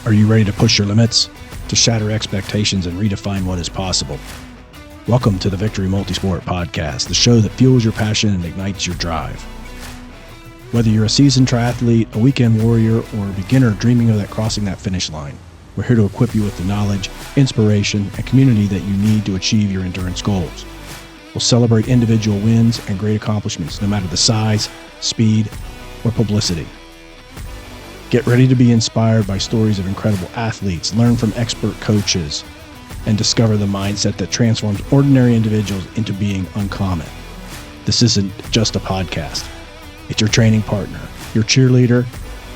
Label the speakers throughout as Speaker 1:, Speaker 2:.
Speaker 1: Are you ready to push your limits, to shatter expectations and redefine what is possible? Welcome to the Victory Multisport Podcast, the show that fuels your passion and ignites your drive. Whether you're a seasoned triathlete, a weekend warrior, or a beginner dreaming of crossing that finish line, we're here to equip you with the knowledge, inspiration, and community that you need to achieve your endurance goals. We'll celebrate individual wins and great accomplishments, no matter the size, speed, or publicity. Get ready to be inspired by stories of incredible athletes, learn from expert coaches, and discover the mindset that transforms ordinary individuals into being uncommon. This isn't just a podcast. It's your training partner, your cheerleader,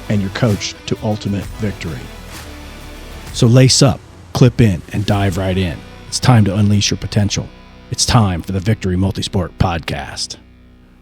Speaker 1: and your coach to ultimate victory. So lace up, clip in, and dive right in. It's time to unleash your potential. It's time for the Victory Multisport Podcast.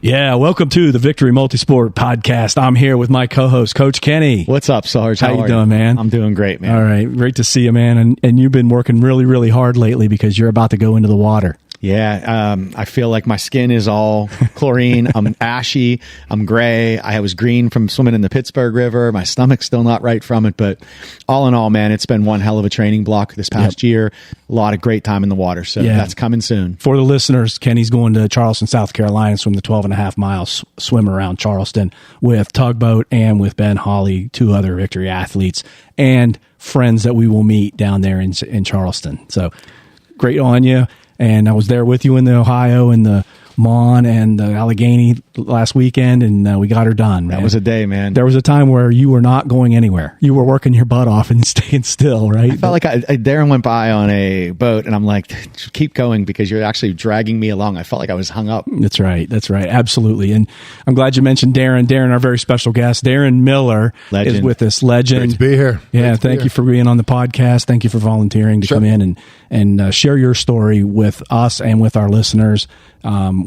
Speaker 1: Yeah, welcome to the Victory Multisport Podcast. I'm here with my co-host, Coach Kenny.
Speaker 2: What's up, Sarge?
Speaker 1: How you doing, man?
Speaker 2: I'm doing great, man.
Speaker 1: All right, great to see you, man. And you've been working really, really hard lately because you're about to go into the water.
Speaker 2: Yeah, I feel like my skin is all chlorine. I'm ashy. I'm gray. I was green from swimming in the Pittsburgh River. My stomach's still not right from it. But all in all, man, it's been one hell of a training block this past year. A lot of great time in the water. So that's coming soon.
Speaker 1: For the listeners, Kenny's going to Charleston, South Carolina, swim the 12.5 mile swim around Charleston with Tugboat and with Ben Hawley, two other Victory athletes and friends that we will meet down there in Charleston. So great on you. And I was there with you in the Ohio and the Mon and the Allegheny last weekend, and we got her done, man.
Speaker 2: That was a day, man.
Speaker 1: There was a time where you were not going anywhere. You were working your butt off and staying still, right?
Speaker 2: I felt like Darren went by on a boat, and I'm like, keep going because you're actually dragging me along. I felt like I was hung up.
Speaker 1: That's right. That's right. Absolutely. And I'm glad you mentioned Darren. Darren, our very special guest, Darren Miller, is with us. Legend.
Speaker 3: Great to be here.
Speaker 1: Yeah, thank you for being on the podcast. Thank you for volunteering to come in and share your story with us and with our listeners.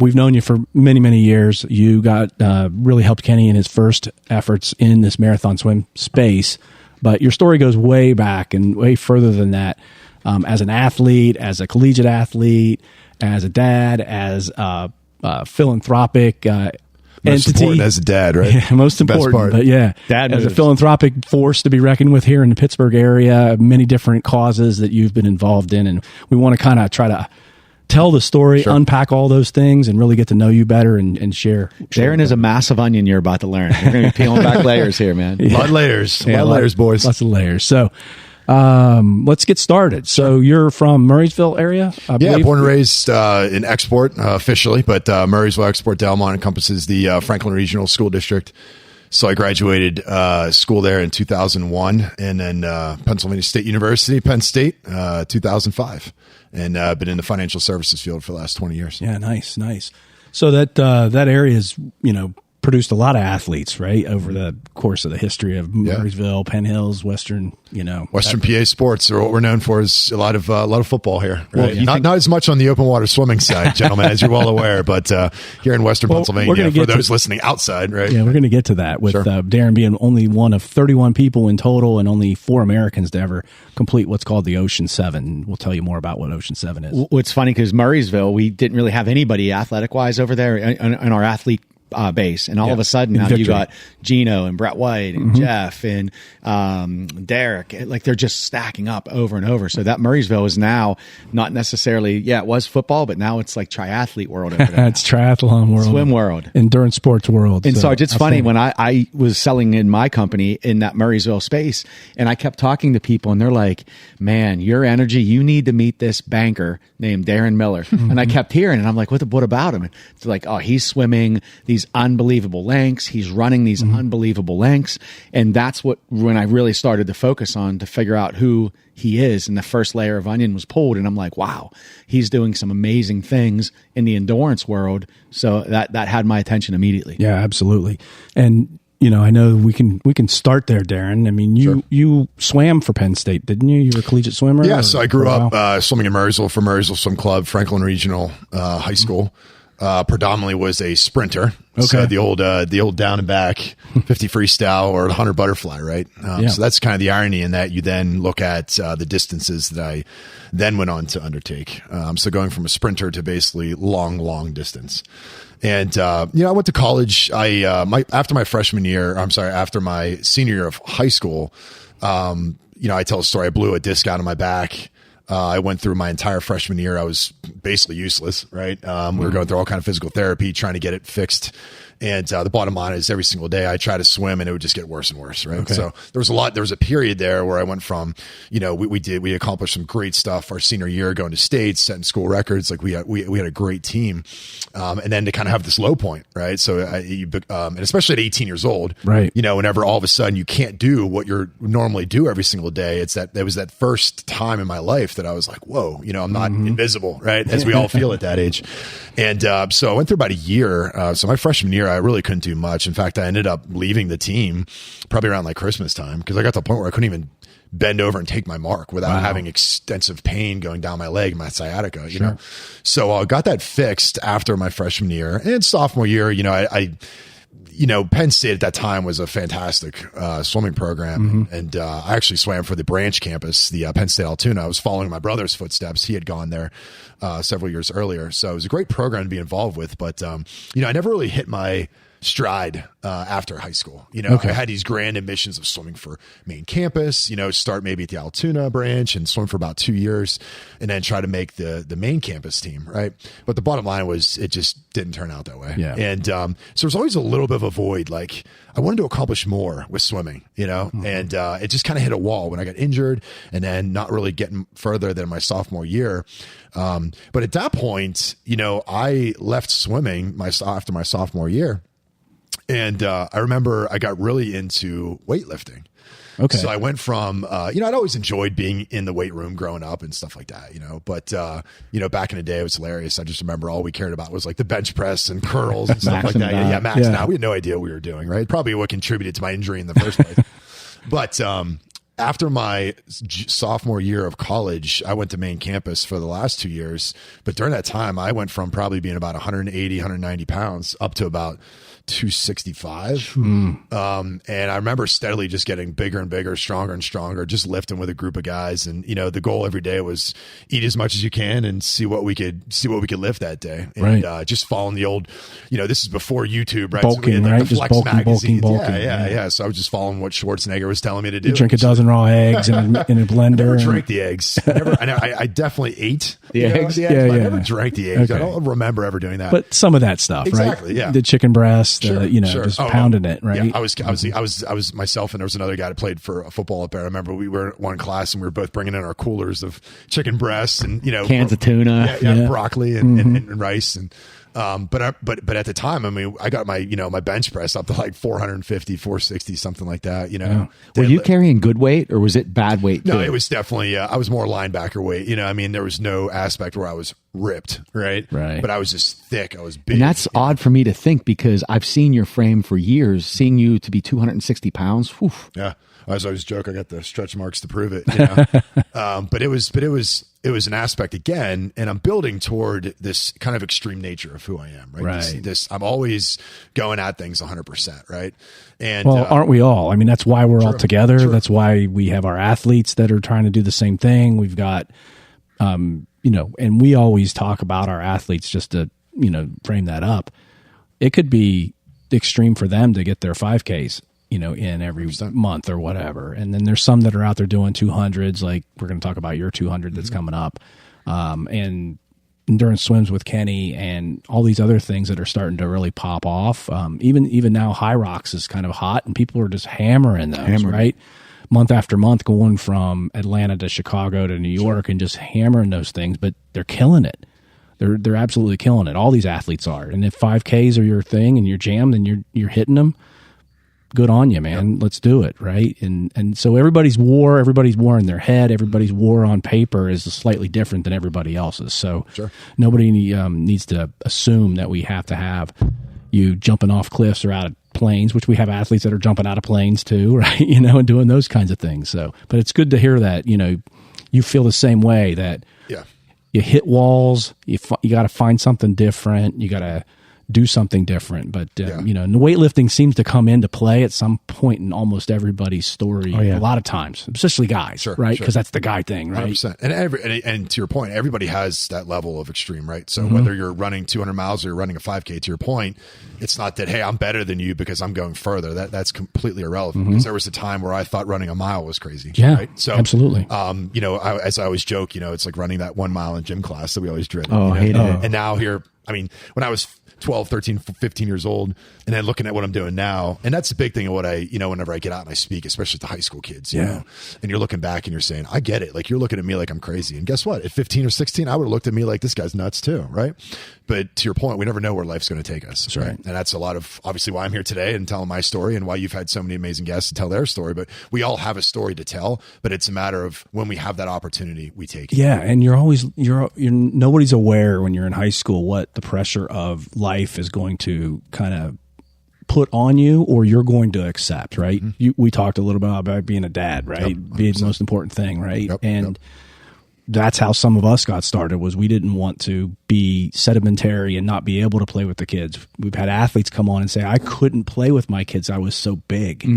Speaker 1: We've known you for many, many years. You got really helped Kenny in his first efforts in this marathon swim space, but your story goes way back and way further than that. As an athlete, as a collegiate athlete, as a dad, as a philanthropic
Speaker 3: most
Speaker 1: entity.
Speaker 3: important as a dad, right?
Speaker 1: Yeah, most important.
Speaker 3: Best part.
Speaker 1: But yeah,
Speaker 2: Dad
Speaker 1: as
Speaker 2: moves.
Speaker 1: a philanthropic force to be reckoned with here in the Pittsburgh area, many different causes that you've been involved in, and we want to kind of try to tell the story, unpack all those things, and really get to know you better and share.
Speaker 2: Darren is a massive onion you're about to learn. You're going to be peeling back layers here, man.
Speaker 3: A lot of layers. A lot of layers, boys.
Speaker 1: Lots of layers. So let's get started. So you're from Murrysville area? I believe?
Speaker 3: Born and raised in Export officially, but Murrysville, Export, Delmont encompasses the Franklin Regional School District. So I graduated school there in 2001, and then Pennsylvania State University, Penn State, 2005. And I've been in the financial services field for the last 20 years.
Speaker 1: Yeah, nice. So that area is, produced a lot of athletes, right, over the course of the history of Murrysville, Penn Hills, Western
Speaker 3: PA sports are what we're known for. Is a lot of football here. Right?
Speaker 1: Well,
Speaker 3: not as much on the open water swimming side, gentlemen, as you're well aware, but here in Western Pennsylvania, for those listening outside, right?
Speaker 1: Yeah, we're going to get to that with Darren being only one of 31 people in total and only 4 Americans to ever complete what's called the Ocean 7. We'll tell you more about what Ocean 7 is.
Speaker 2: What's funny because Murrysville, we didn't really have anybody athletic wise over there in our athlete base, and all of a sudden now you got Gino and Brett White and Jeff and Derek, like they're just stacking up over and over. So that Murrysville is now not necessarily, it was football, but now it's like triathlete world over there.
Speaker 1: It's triathlon world,
Speaker 2: swim world,
Speaker 1: endurance sports world.
Speaker 2: And so it's funny when I was selling in my company in that Murrysville space, and I kept talking to people, and they're like, "Man, your energy, you need to meet this banker named Darren Miller." And I kept hearing, and I'm like, "What about him?" And it's like, "Oh, he's swimming these unbelievable lengths. He's running these unbelievable lengths." And that's when I really started to focus on to figure out who he is. And the first layer of onion was pulled. And I'm like, wow, he's doing some amazing things in the endurance world. So that had my attention immediately.
Speaker 1: Yeah, absolutely. And I know we can start there, Darren. I mean, you swam for Penn State, didn't you? You were a collegiate swimmer?
Speaker 3: Yeah, so I grew up swimming in Murrysville for Murrysville Swim Club, Franklin Regional High School. Predominantly was a sprinter.
Speaker 1: Okay.
Speaker 3: So the old down and back 50 freestyle or 100 butterfly, right? So that's kind of the irony in that you then look at the distances that I then went on to undertake. So going from a sprinter to basically long distance. And, I went to college. After my senior year of high school, I tell a story. I blew a disc out of my back. I went through my entire freshman year. I was basically useless, right? We were going through all kind of physical therapy, trying to get it fixed. And the bottom line is every single day I try to swim and it would just get worse and worse, right? Okay. So there was a period there where I went from, we accomplished some great stuff our senior year, going to states, setting school records. Like we had a great team. And then to kind of have this low point, right? So and especially at 18 years old,
Speaker 1: right?
Speaker 3: Whenever all of a sudden you can't do what you normally do every single day, there was that first time in my life that I was like, whoa, I'm not invisible, right? As we all feel at that age. And so I went through about a year. So my freshman year, I really couldn't do much. In fact, I ended up leaving the team probably around like Christmas time because I got to the point where I couldn't even bend over and take my mark without having extensive pain going down my leg, my sciatica, you know? So I got that fixed after my freshman year and sophomore year. Penn State at that time was a fantastic swimming program. And I actually swam for the branch campus, the Penn State Altoona. I was following my brother's footsteps. He had gone there several years earlier. So it was a great program to be involved with. But, I never really hit my stride after high school. I had these grand ambitions of swimming for main campus, start maybe at the Altoona branch and swim for about 2 years and then try to make the main campus team, right? But the bottom line was it just didn't turn out that way. Yeah. And so there's always a little bit of a void. Like I wanted to accomplish more with swimming, and it just kind of hit a wall when I got injured and then not really getting further than my sophomore year. But at that point, I left swimming after my sophomore year. And I remember I got really into weightlifting. Okay. So I went from, I'd always enjoyed being in the weight room growing up and stuff like that, but, back in the day, it was hilarious. I just remember all we cared about was like the bench press and curls and stuff like that. Yeah, maxing out. We had no idea what we were doing, right? Probably what contributed to my injury in the first place. But, after my sophomore year of college, I went to main campus for the last 2 years. But during that time, I went from probably being about 180, 190 pounds up to about 265. And I remember steadily just getting bigger and bigger, stronger and stronger, just lifting with a group of guys. And, the goal every day was eat as much as you can and see what we could lift that day. And just following the old, this is before YouTube, right?
Speaker 1: Bulking,
Speaker 3: so
Speaker 1: right? Just bulking.
Speaker 3: Yeah. So I was just following what Schwarzenegger was telling me to do.
Speaker 1: You drink a dozen raw eggs in a blender.
Speaker 3: I never drank the eggs. I definitely ate the eggs. I never drank the eggs. Okay. I don't remember ever doing that.
Speaker 1: But some of that stuff,
Speaker 3: exactly,
Speaker 1: right?
Speaker 3: Yeah.
Speaker 1: The chicken breast, just pounding it, right?
Speaker 3: Yeah, I was myself, and there was another guy that played for football up there. I remember we were in one class, and we were both bringing in our coolers of chicken breasts and
Speaker 2: cans of tuna,
Speaker 3: broccoli and rice and. But at the time, I mean, I got my, my bench press up to like 450, 460, something like that,
Speaker 2: Yeah. Were you carrying good weight or was it bad weight?
Speaker 3: No, it was definitely, I was more linebacker weight, there was no aspect where I was ripped, right? But I was just thick. I was big.
Speaker 2: And that's odd for me to think because I've seen your frame for years, seeing you to be 260 pounds. Whew.
Speaker 3: Yeah. I always joke, I got the stretch marks to prove it, but it was an aspect again, and I'm building toward this kind of extreme nature of who I am, right? This I'm always going at things 100%, right? And
Speaker 1: aren't we all? I mean, that's why we're all together. True. That's why we have our athletes that are trying to do the same thing. We've got, and we always talk about our athletes just to, frame that up. It could be extreme for them to get their 5Ks. In every month or whatever. And then there's some that are out there doing 200s, like we're going to talk about your 200 that's coming up. And endurance swims with Kenny and all these other things that are starting to really pop off. Even now High Rocks is kind of hot and people are just hammering those, right? Month after month going from Atlanta to Chicago to New York and just hammering those things, but they're killing it. They're absolutely killing it. All these athletes are. And if 5Ks are your thing and your jam, then you're hitting them. Good on you, man. Yep. Let's do it, right? And so everybody's war in their head. Everybody's war on paper is slightly different than everybody else's. So nobody needs to assume that we have to have you jumping off cliffs or out of planes, which we have athletes that are jumping out of planes too, right? And doing those kinds of things. So, but it's good to hear that you feel the same way that you hit walls. You got to find something different. You got to do something different. But, you know, and the weightlifting seems to come into play at some point in almost everybody's story. A lot of times, especially guys, right? Because that's the guy thing, right?
Speaker 3: 100%. And to your point, everybody has that level of extreme, right? So whether you're running 200 miles or you're running a 5K, to your point, it's not that, hey, I'm better than you because I'm going further. That's completely irrelevant. Because there was a time where I thought running a mile was crazy.
Speaker 1: Yeah,
Speaker 3: right? So,
Speaker 1: absolutely.
Speaker 3: You know, as I always joke, you know, it's like running that 1 mile in gym class that we always dreaded.
Speaker 2: Oh, I hated it.
Speaker 3: And now here, I mean, when I was 12, 13, 15 years old, and then looking at what I'm doing now. And that's the big thing of what I, you know, whenever I get out and I speak, especially to high school kids, you know, and you're looking back and you're saying, I get it. Like, you're looking at me like I'm crazy. And guess what? At 15 or 16, I would have looked at me like this guy's nuts too. Right. But to your point, we never know where life's going to take us. Right. And that's a lot of obviously why I'm here today and telling my story and why you've had so many amazing guests to tell their story. But we all have a story to tell, but it's a matter of when we have that opportunity, we take it.
Speaker 1: Yeah. And you're always, you're nobody's aware when you're in high school what the pressure of life is going to kind of put on you or you're going to accept, right? We talked a little bit about being a dad, right? Being the most important thing, right? And that's how some of us got started was we didn't want to be sedimentary and not be able to play with the kids. We've had athletes come on and say, I couldn't play with my kids. I was so big.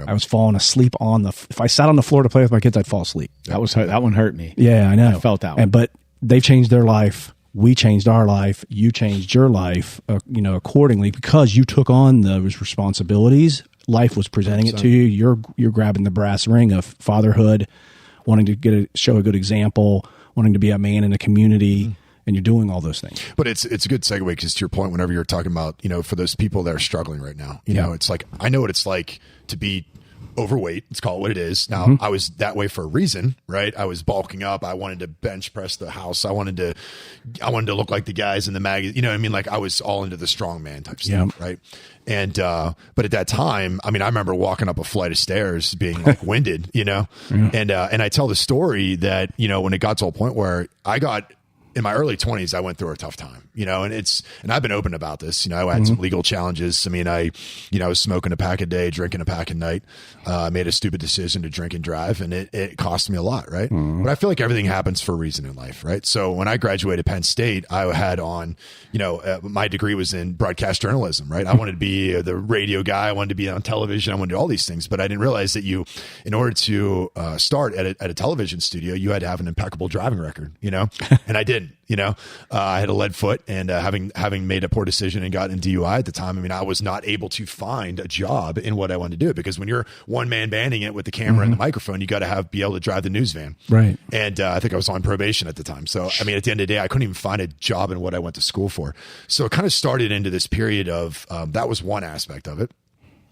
Speaker 1: I was falling asleep if I sat on the floor to play with my kids, I'd fall asleep.
Speaker 2: That one hurt me.
Speaker 1: Yeah, I know.
Speaker 2: I felt that one.
Speaker 1: But they've changed their life. We changed our life. You changed your life, you know, accordingly because you took on those responsibilities. Life was presenting it to you. You're grabbing the brass ring of fatherhood, wanting to show a good example, wanting to be a man in a community, and you're doing all those things.
Speaker 3: But it's a good segue because to your point, whenever you're talking about, you know, for those people that are struggling right now, you know, it's like I know what it's like to be overweight. Let's call it what it is. Now, I was that way for a reason, right? I was bulking up. I wanted to bench press the house. I wanted to look like the guys in the magazine. You know what I mean? Like I was all into the strongman type stuff, right? And but at that time, I mean, I remember walking up a flight of stairs being like winded, you know? And I tell the story that, you know, when it got to a point where I got in my early 20s, I went through a tough time, you know, and I've been open about this. You know, I had some legal challenges. I mean, I was smoking a pack a day, drinking a pack a night. I made a stupid decision to drink and drive, and it cost me a lot, right? But I feel like everything happens for a reason in life, right? So when I graduated Penn State, I had on, you know, my degree was in broadcast journalism, right? I wanted to be the radio guy. I wanted to be on television. I wanted to do all these things, but I didn't realize that in order to start at a television studio, you had to have an impeccable driving record, you know, and I didn't. You know, I had a lead foot, and having made a poor decision and gotten DUI at the time, I mean, I was not able to find a job in what I wanted to do because when you're one man banding it with the camera and the microphone, you got to be able to drive the news van,
Speaker 1: right?
Speaker 3: And I think I was on probation at the time, so I mean, at the end of the day, I couldn't even find a job in what I went to school for. So it kind of started into this period of that was one aspect of it.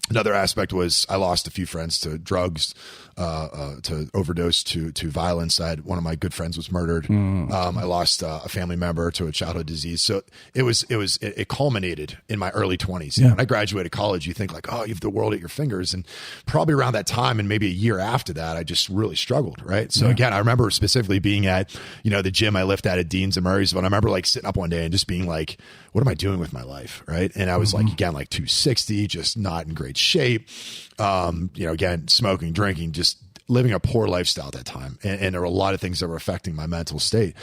Speaker 3: Another aspect was I lost a few friends to drugs, to overdose, to violence. One of my good friends was murdered. I lost a family member to a childhood disease. So it culminated in my early 20s. When I graduated college, you think like, oh, you have the world at your fingers. And probably around that time and maybe a year after that, I just really struggled. Right. So again, I remember specifically being at, you know, the gym I lift at Dean's in Murrysville. And I remember like sitting up one day and just being like, what am I doing with my life? Right. And I was like, again, like 260, just not in great shape. You know, again, smoking, drinking, just living a poor lifestyle at that time. And there were a lot of things that were affecting my mental state.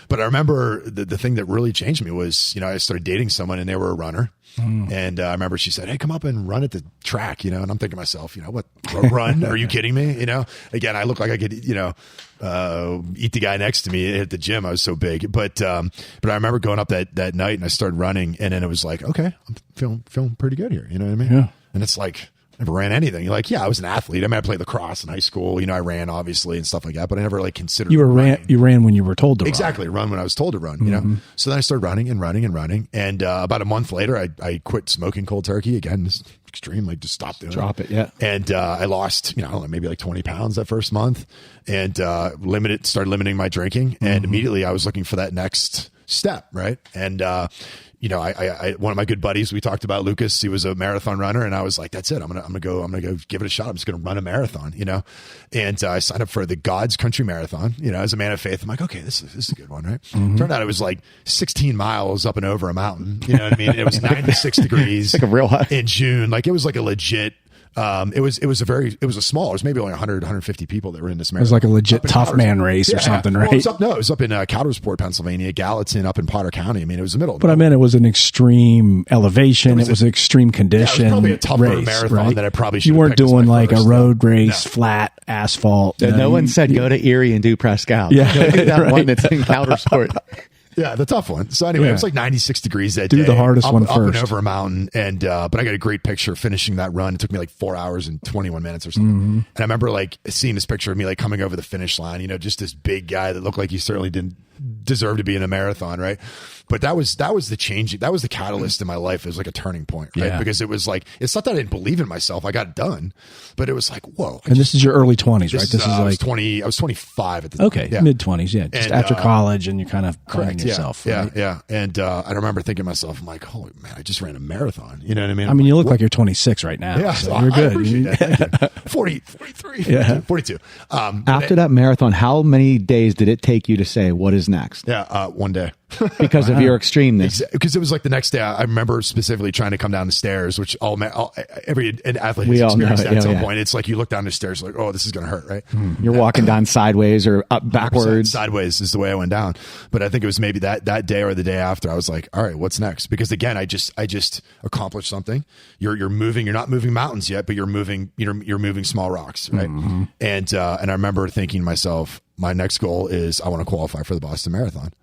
Speaker 3: But I remember the thing that really changed me was, you know, I started dating someone and they were a runner. And I remember she said, hey, come up and run at the track, you know, and I'm thinking to myself, you know, what, run? Are you kidding me? You know, again, I look like I could, you know, eat the guy next to me at the gym. I was so big, but I remember going up that night and I started running and then it was like, okay, I'm feeling pretty good here. You know what I mean?
Speaker 1: Yeah.
Speaker 3: And it's like, never ran anything. You're like, yeah, I was an athlete. I mean, I played lacrosse in high school. You know, I ran obviously and stuff like that, but I never like considered
Speaker 1: you ran when you were told to
Speaker 3: exactly run when I was told to run, you know? So then I started running. And about a month later, I quit smoking cold turkey again. This extreme, like just stop doing
Speaker 2: Drop it. Yeah.
Speaker 3: And I lost, you know, I don't know, maybe like 20 pounds that first month and started limiting my drinking. And immediately I was looking for that next step. Right. And, you know, I one of my good buddies, we talked about Lucas, he was a marathon runner and I was like, that's it. I'm going to go give it a shot. I'm just going to run a marathon, you know? And I signed up for the God's Country Marathon, you know, as a man of faith. I'm like, okay, this is a good one, right? Turned out it was like 16 miles up and over a mountain. You know what I mean? It was 96 degrees
Speaker 2: like a real high
Speaker 3: in June. Like it was like a legit It was maybe only 100, 150 people that were in this marathon.
Speaker 1: It was like a legit tough man race or something, right?
Speaker 3: Well, it was up in Coudersport, Pennsylvania, Gallatin, up in Potter County. I mean, it was the middle.
Speaker 1: But I mean, it was an extreme elevation. It was extreme condition.
Speaker 3: It was probably a tougher
Speaker 1: race,
Speaker 3: marathon
Speaker 1: right?
Speaker 3: that I probably should.
Speaker 1: You weren't doing like a road race,
Speaker 3: No.
Speaker 1: flat asphalt.
Speaker 2: No one said go to Erie and do Prescott.
Speaker 1: Yeah,
Speaker 2: Go do that
Speaker 1: right.
Speaker 2: one that's in Coudersport.
Speaker 3: Yeah, the tough one. So anyway, it was like 96 degrees that day.
Speaker 1: Do the hardest one
Speaker 3: up
Speaker 1: first.
Speaker 3: and over a mountain. And, but I got a great picture of finishing that run. It took me like 4 hours and 21 minutes or something.
Speaker 1: Mm-hmm.
Speaker 3: And I remember like seeing this picture of me like coming over the finish line, just this big guy that looked like he certainly didn't deserve to be in a marathon. Right. But that was the change. That was the catalyst in my life. It was like a turning point, right?
Speaker 1: Yeah.
Speaker 3: Because it was like, it's not that I didn't believe in myself. I got it done, but it was like, whoa.
Speaker 1: And this is your early 20s, right? This is
Speaker 3: I was
Speaker 1: like
Speaker 3: 20. I was 25 at the time.
Speaker 1: okay,
Speaker 3: Yeah.
Speaker 1: mid 20s, yeah. Just
Speaker 3: And,
Speaker 1: after college, and you're kind of finding
Speaker 3: Correct.
Speaker 1: yourself.
Speaker 3: Yeah.
Speaker 1: Right?
Speaker 3: Yeah. And I remember thinking to myself, I'm like, holy man, I just ran a marathon. You know what I mean?
Speaker 1: I mean, you look like you're 26 right now.
Speaker 3: Yeah,
Speaker 1: so
Speaker 3: I
Speaker 1: you're good.
Speaker 3: appreciate that. Thank you. 40, 43,
Speaker 1: Yeah.
Speaker 3: 42.
Speaker 2: After that marathon, how many days did it take you to say, what is next?
Speaker 3: Yeah, one day.
Speaker 2: Because of your extremeness.
Speaker 3: Because it was like the next day. I remember specifically trying to come down the stairs, which every athlete
Speaker 2: We
Speaker 3: has
Speaker 2: all know
Speaker 3: experienced
Speaker 2: it.
Speaker 3: that at some
Speaker 2: Yeah.
Speaker 3: point. It's like you look down the stairs, like, oh, this is going to hurt, right?
Speaker 2: You're walking down sideways or up backwards.
Speaker 3: Sideways is the way I went down. But I think it was maybe that day or the day after. I was like, all right, what's next? Because again, I just accomplished something. You're moving. You're not moving mountains yet, but you're moving. You're moving small rocks, right?
Speaker 1: Mm-hmm.
Speaker 3: And I remember thinking to myself, my next goal is I want to qualify for the Boston Marathon.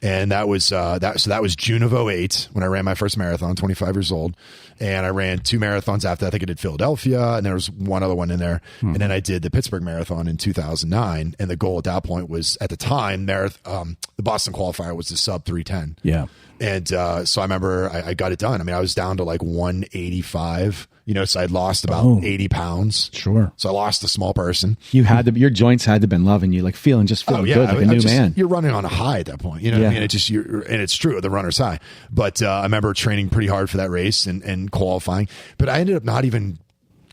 Speaker 3: And that was that was June of 2008 when I ran my first marathon, 25 years old. And I ran 2 marathons after that. I think I did Philadelphia, and there was one other one in there. And then I did the Pittsburgh Marathon in 2009. And the goal at that point was, at the time, the Boston qualifier was the sub 310.
Speaker 1: Yeah.
Speaker 3: And so I remember I got it done. I mean, I was down to like 185, so I'd lost about 80 pounds.
Speaker 1: Sure.
Speaker 3: So I lost a small person.
Speaker 2: Your joints had to have been loving you, like feeling good, like a new man.
Speaker 3: You're running on a high at that point. You know what I mean? It just, and it's true, the runner's high. But I remember training pretty hard for that race and qualifying. But I ended up not even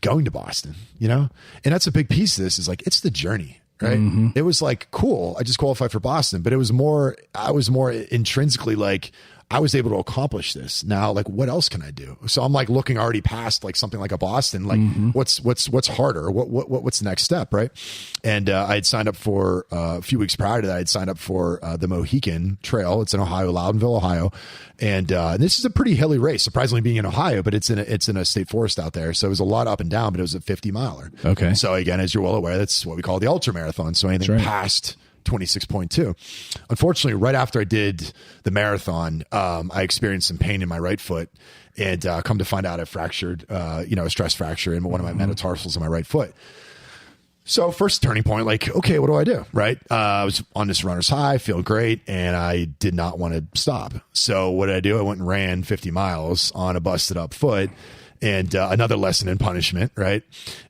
Speaker 3: going to Boston, and that's a big piece of this, is like, it's the journey. Right. Mm-hmm. It was like, cool, I just qualified for Boston, but I was more intrinsically like, I was able to accomplish this. Now, like, what else can I do? So I'm like looking already past like something like a Boston, like what's harder? What's the next step? Right. And I had signed up for a few weeks prior to that. I'd signed up for the Mohican Trail. It's in Ohio, Loudonville, Ohio. And this is a pretty hilly race, surprisingly being in Ohio, but it's in a state forest out there. So it was a lot up and down, but it was a 50 miler.
Speaker 1: Okay.
Speaker 3: So again, as you're well aware, that's what we call the ultra marathon. So anything past 26.2. Unfortunately, right after I did the marathon, I experienced some pain in my right foot, and come to find out I fractured, a stress fracture in one of my metatarsals in my right foot. So first turning point, like, okay, what do I do? Right. I was on this runner's high, feel great. And I did not want to stop. So what did I do? I went and ran 50 miles on a busted up foot. And another lesson in punishment, right?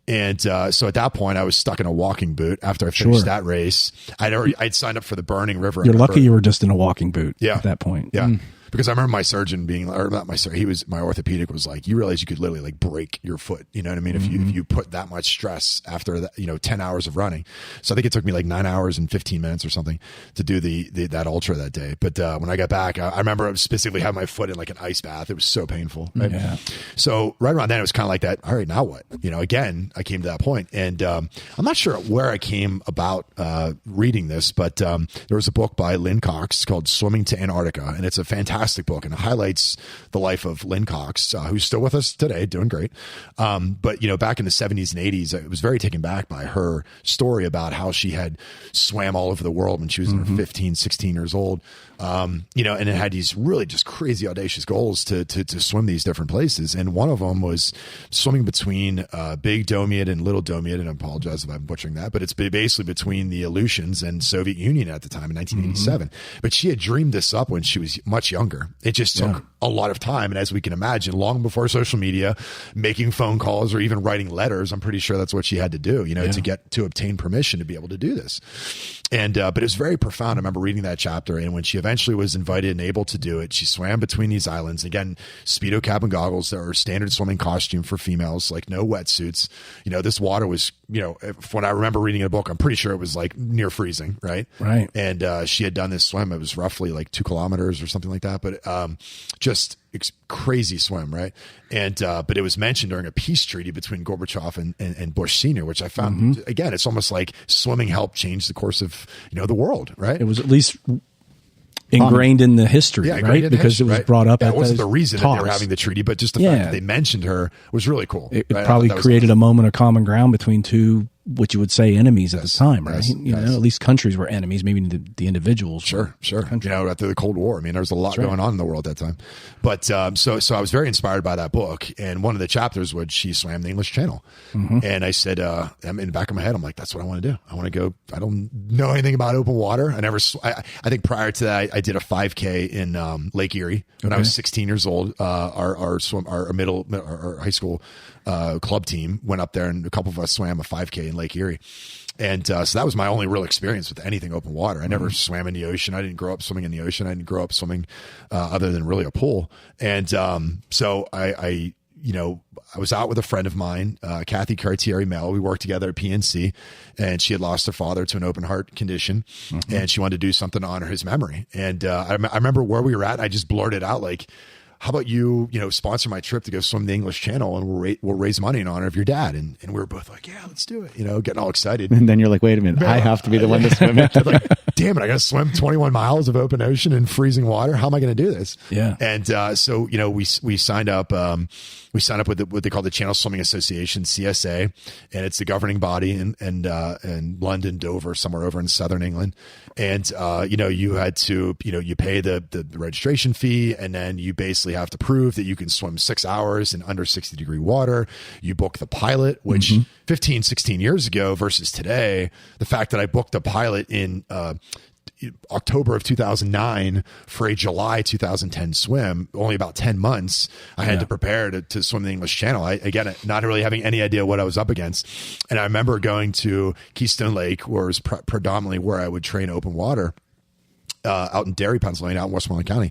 Speaker 3: And so at that point, I was stuck in a walking boot after I finished that race. I'd signed up for the Burning River.
Speaker 1: You're lucky you were just in a walking boot at that point.
Speaker 3: Yeah. Because I remember my surgeon being, or not my surgeon, my orthopedic was like, you realize you could literally like break your foot. You know what I mean? If you put that much stress after that, 10 hours of running. So I think it took me like 9 hours and 15 minutes or something to do that ultra that day. But when I got back, I remember specifically having my foot in like an ice bath. It was so painful. Right. Yeah. So right around then it was kind of like that. All right, now what? Again, I came to that point, and I'm not sure where I came about reading this, but there was a book by Lynn Cox called Swimming to Antarctica, and it's a fantastic book, and it highlights the life of Lynn Cox, who's still with us today, doing great. But back in the 70s and 80s, I was very taken back by her story about how she had swam all over the world when she was in her 15, 16 years old. And it had these really just crazy audacious goals to swim these different places. And one of them was swimming between Big Domiad and Little Domiad. And I apologize if I'm butchering that, but it's basically between the Aleutians and Soviet Union at the time in 1987. But she had dreamed this up when she was much younger. It just took a lot of time. And as we can imagine, long before social media, making phone calls or even writing letters, I'm pretty sure that's what she had to do, to obtain permission to be able to do this. And, but it was very profound. I remember reading that chapter, and when she eventually was invited and able to do it, she swam between these islands. Again, Speedo cap and goggles. There are standard swimming costume for females, like no wetsuits. This water was, when I remember reading a book, I'm pretty sure it was like near freezing. Right.
Speaker 1: Right.
Speaker 3: And, she had done this swim. It was roughly like 2 kilometers or something like that. that, but just crazy swim, right? And but it was mentioned during a peace treaty between Gorbachev and Bush Sr., which I found again, it's almost like swimming helped change the course of the world, right?
Speaker 1: It was at least ingrained in the history, right? Because it was brought up.
Speaker 3: It wasn't the reason that they were having the treaty, but just the fact that they mentioned her was really cool.
Speaker 1: It probably created a moment of common ground between two, what you would say, enemies at the time, right? At least countries were enemies, maybe the individuals.
Speaker 3: Sure. After the Cold War, I mean, there was a lot going on in the world at that time. But so I was very inspired by that book, and one of the chapters was she swam the English Channel, and I said, in the back of my head, I'm like, that's what I want to do. I want to go. I don't know anything about open water. I think prior to that, I did a 5K in Lake Erie when I was 16 years old. Our high school club team went up there, and a couple of us swam a 5K in Lake Erie. And so that was my only real experience with anything open water. I never swam in the ocean. I didn't grow up swimming in the ocean. I didn't grow up swimming other than really a pool. And so I was out with a friend of mine, Kathy Cartieri-Mel. We worked together at PNC, and she had lost her father to an open heart condition, and she wanted to do something to honor his memory. And I remember where we were at, and I just blurted out, like, how about you sponsor my trip to go swim the English Channel, and we'll raise money in honor of your dad. And we were both like, yeah, let's do it, getting all excited.
Speaker 2: And then you're like, wait a minute, I have to be the one to swim it.
Speaker 3: Like, damn it, I got to swim 21 miles of open ocean in freezing water. How am I going to do this?
Speaker 1: Yeah.
Speaker 3: And so, we signed up. We signed up with what they call the Channel Swimming Association, CSA, and it's the governing body in London, Dover, somewhere over in southern England. And you had to you pay the registration fee, and then you basically have to prove that you can swim 6 hours in under 60-degree water. You book the pilot, which 15, 16 years ago versus today, the fact that I booked a pilot in October of 2009 for a July 2010 swim, only about 10 months, I had to prepare to swim the English Channel. Again, not really having any idea what I was up against. And I remember going to Keystone Lake, where it was predominantly where I would train open water. Out in Derry, Pennsylvania, out in Westmoreland County.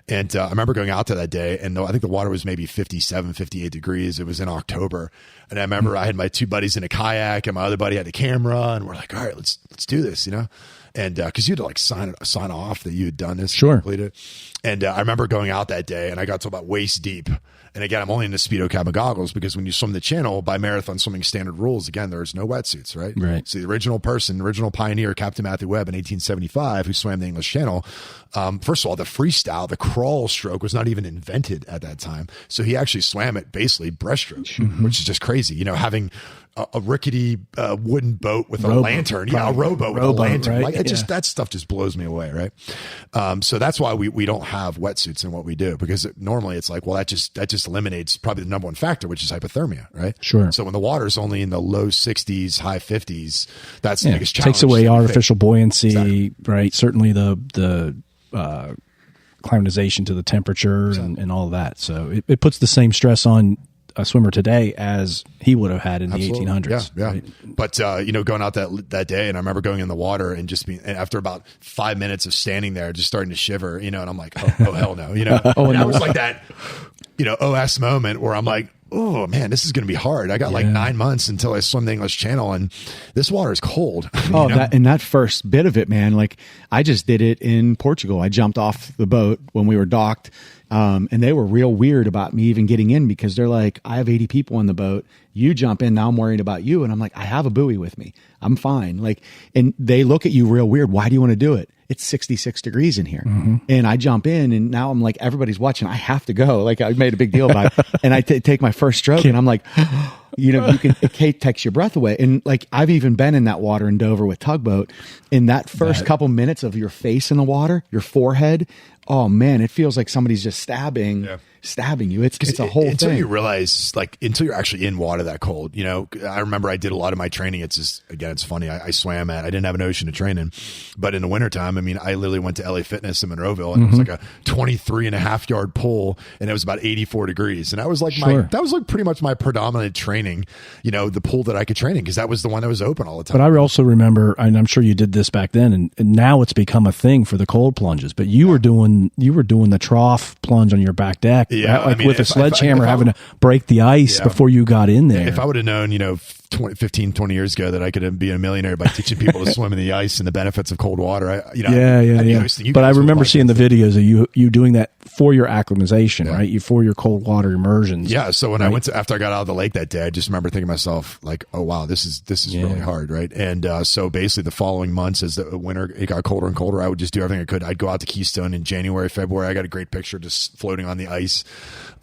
Speaker 3: And I remember going out to that day, and I think the water was maybe 57, 58 degrees. It was in October. And I remember I had my two buddies in a kayak, and my other buddy had a camera, and we're like, all right, let's do this, And because you had to like sign off that you had done this,
Speaker 1: sure,
Speaker 3: completed. And I remember going out that day, and I got to about waist deep. And again, I'm only in the Speedo Cab and goggles, because when you swim the channel by marathon swimming standard rules, again, there's no wetsuits, right?
Speaker 1: Right.
Speaker 3: So the original pioneer, Captain Matthew Webb in 1875, who swam the English Channel, first of all, the freestyle, the crawl stroke was not even invented at that time. So he actually swam it basically breaststroke, which is just crazy. Having a rickety wooden boat with a lantern, a rowboat with a lantern.
Speaker 1: Right?
Speaker 3: Like that stuff just blows me away, right? So that's why we don't have wetsuits in what we do, because normally it's like, well, that just eliminates probably the number one factor, which is hypothermia, right?
Speaker 1: Sure.
Speaker 3: So when the water's only in the low 60s, high 50s, that's the biggest challenge.
Speaker 1: Takes away artificial buoyancy, right? Certainly the climatization to the temperature and all of that. So it puts the same stress on a swimmer today as he would have had in the 1800s.
Speaker 3: Yeah.
Speaker 1: Right?
Speaker 3: But, going out that day, and I remember going in the water and just and after about 5 minutes of standing there, just starting to shiver, and I'm like, oh hell no, and I was like that, OS moment where I'm like, oh man, this is going to be hard. I got like 9 months until I swim the English Channel, and this water is cold.
Speaker 2: That first bit of it, man, like I just did it in Portugal. I jumped off the boat when we were docked. And they were real weird about me even getting in, because they're like, I have 80 people on the boat. You jump in. Now I'm worried about you. And I'm like, I have a buoy with me. I'm fine. And they look at you real weird. Why do you want to do it? It's 66 degrees in here. And I jump in, and now I'm like, everybody's watching. I have to go. Like, I made a big deal about it. And I take my first stroke, and I'm like, it takes your breath away. And like, I've even been in that water in Dover with tugboat. In that first couple minutes of your face in the water, your forehead, oh man, it feels like somebody's just stabbing you. It's a whole
Speaker 3: until
Speaker 2: thing.
Speaker 3: You realize, until you're actually in water that cold. I remember I did a lot of my training. It's funny. I swam I didn't have an ocean to train in, but in the wintertime, I literally went to LA Fitness in Monroeville, and it was like a 23.5 yard pool, and it was about 84 degrees. And that was like pretty much my predominant training training, the pool that I could train in, because that was the one that was open all the time.
Speaker 1: But I also remember, and I'm sure you did this back then, and now it's become a thing for the cold plunges. But you were doing the trough plunge on your back deck, with a sledgehammer, having to break the ice before you got in there.
Speaker 3: If I would have known, 15-20 years ago that I could be a millionaire by teaching people to swim in the ice and the benefits of cold water,
Speaker 1: But I remember seeing the videos of you doing that for your acclimatization, right? For your cold water immersions.
Speaker 3: Yeah. So when I went after I got out of the lake that day, I just remember thinking to myself, like, oh wow, this is really hard, right? And so basically the following months, as the winter it got colder and colder, I would just do everything I could. I'd go out to Keystone in January, February. I got a great picture just floating on the ice.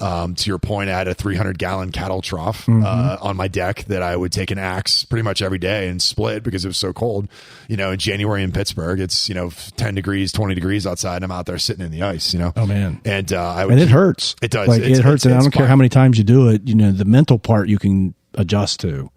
Speaker 3: To your point, I had a 300-gallon cattle trough on my deck that I would take an axe pretty much every day and split because it was so cold. In January in Pittsburgh, it's 10 degrees, 20 degrees outside, and I'm out there sitting in the ice.
Speaker 1: Oh man,
Speaker 3: and
Speaker 1: it hurts.
Speaker 3: It does.
Speaker 1: Like, it hurts, and I don't care how many times you do it. The mental part you can adjust to,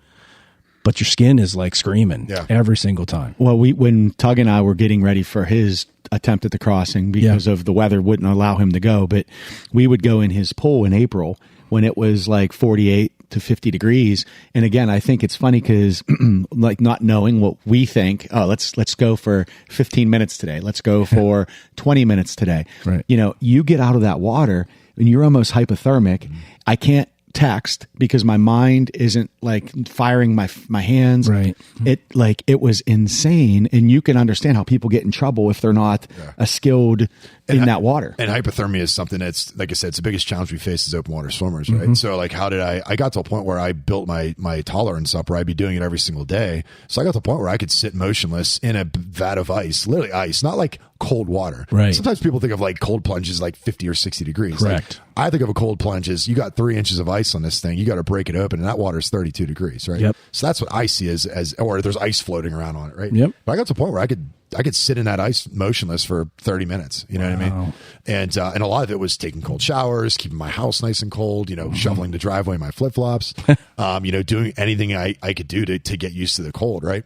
Speaker 1: but your skin is like screaming every single time.
Speaker 2: Well, when Tug and I were getting ready for his attempt at the crossing because of the weather wouldn't allow him to go, but we would go in his pool in April when it was like 48 to 50 degrees. And again, I think it's funny because like not knowing what we think, let's go for 15 minutes today. Let's go for 20 minutes today.
Speaker 1: Right.
Speaker 2: You get out of that water and you're almost hypothermic. I can't text because my mind isn't like firing my hands.
Speaker 1: Right.
Speaker 2: It was insane. And you can understand how people get in trouble if they're not a skilled in that water.
Speaker 3: And hypothermia is something that's, like I said, it's the biggest challenge we face as open water swimmers, right? So like, how did I got to a point where I built my tolerance up where I'd be doing it every single day. So I got to a point where I could sit motionless in a vat of ice, literally ice, not like cold water.
Speaker 1: Right.
Speaker 3: Sometimes people think of like cold plunges like 50 or 60 degrees.
Speaker 1: Correct.
Speaker 3: Like, I think of a cold plunge as you got 3 inches of ice on this thing. You got to break it open, and that water is 32 degrees, right?
Speaker 1: Yep.
Speaker 3: So that's what I see as or there's ice floating around on it, right?
Speaker 1: Yep.
Speaker 3: But I got to a point where I could sit in that ice motionless for 30 minutes. You know what I mean? And a lot of it was taking cold showers, keeping my house nice and cold, shoveling the driveway in my flip flops, doing anything I could do to get used to the cold. Right.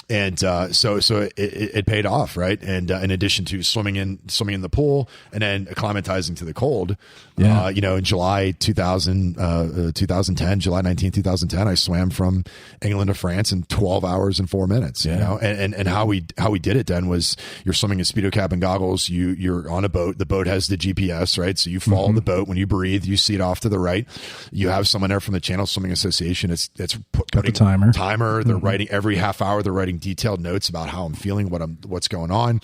Speaker 3: And, so it paid off. Right. And, in addition to swimming in the pool and then acclimatizing to the cold, in July 2010, July 19, 2010, I swam from England to France in 12 hours and 4 minutes, and how we did it then was you're swimming in Speedo cap and goggles. You're on a boat. The boat has the GPS, right? So you follow the boat. When you breathe, you see it off to the right. You have someone there from the Channel Swimming Association. It's putting
Speaker 1: the
Speaker 3: timer. They're writing every half hour. They're writing detailed notes about how I'm feeling, what's going on.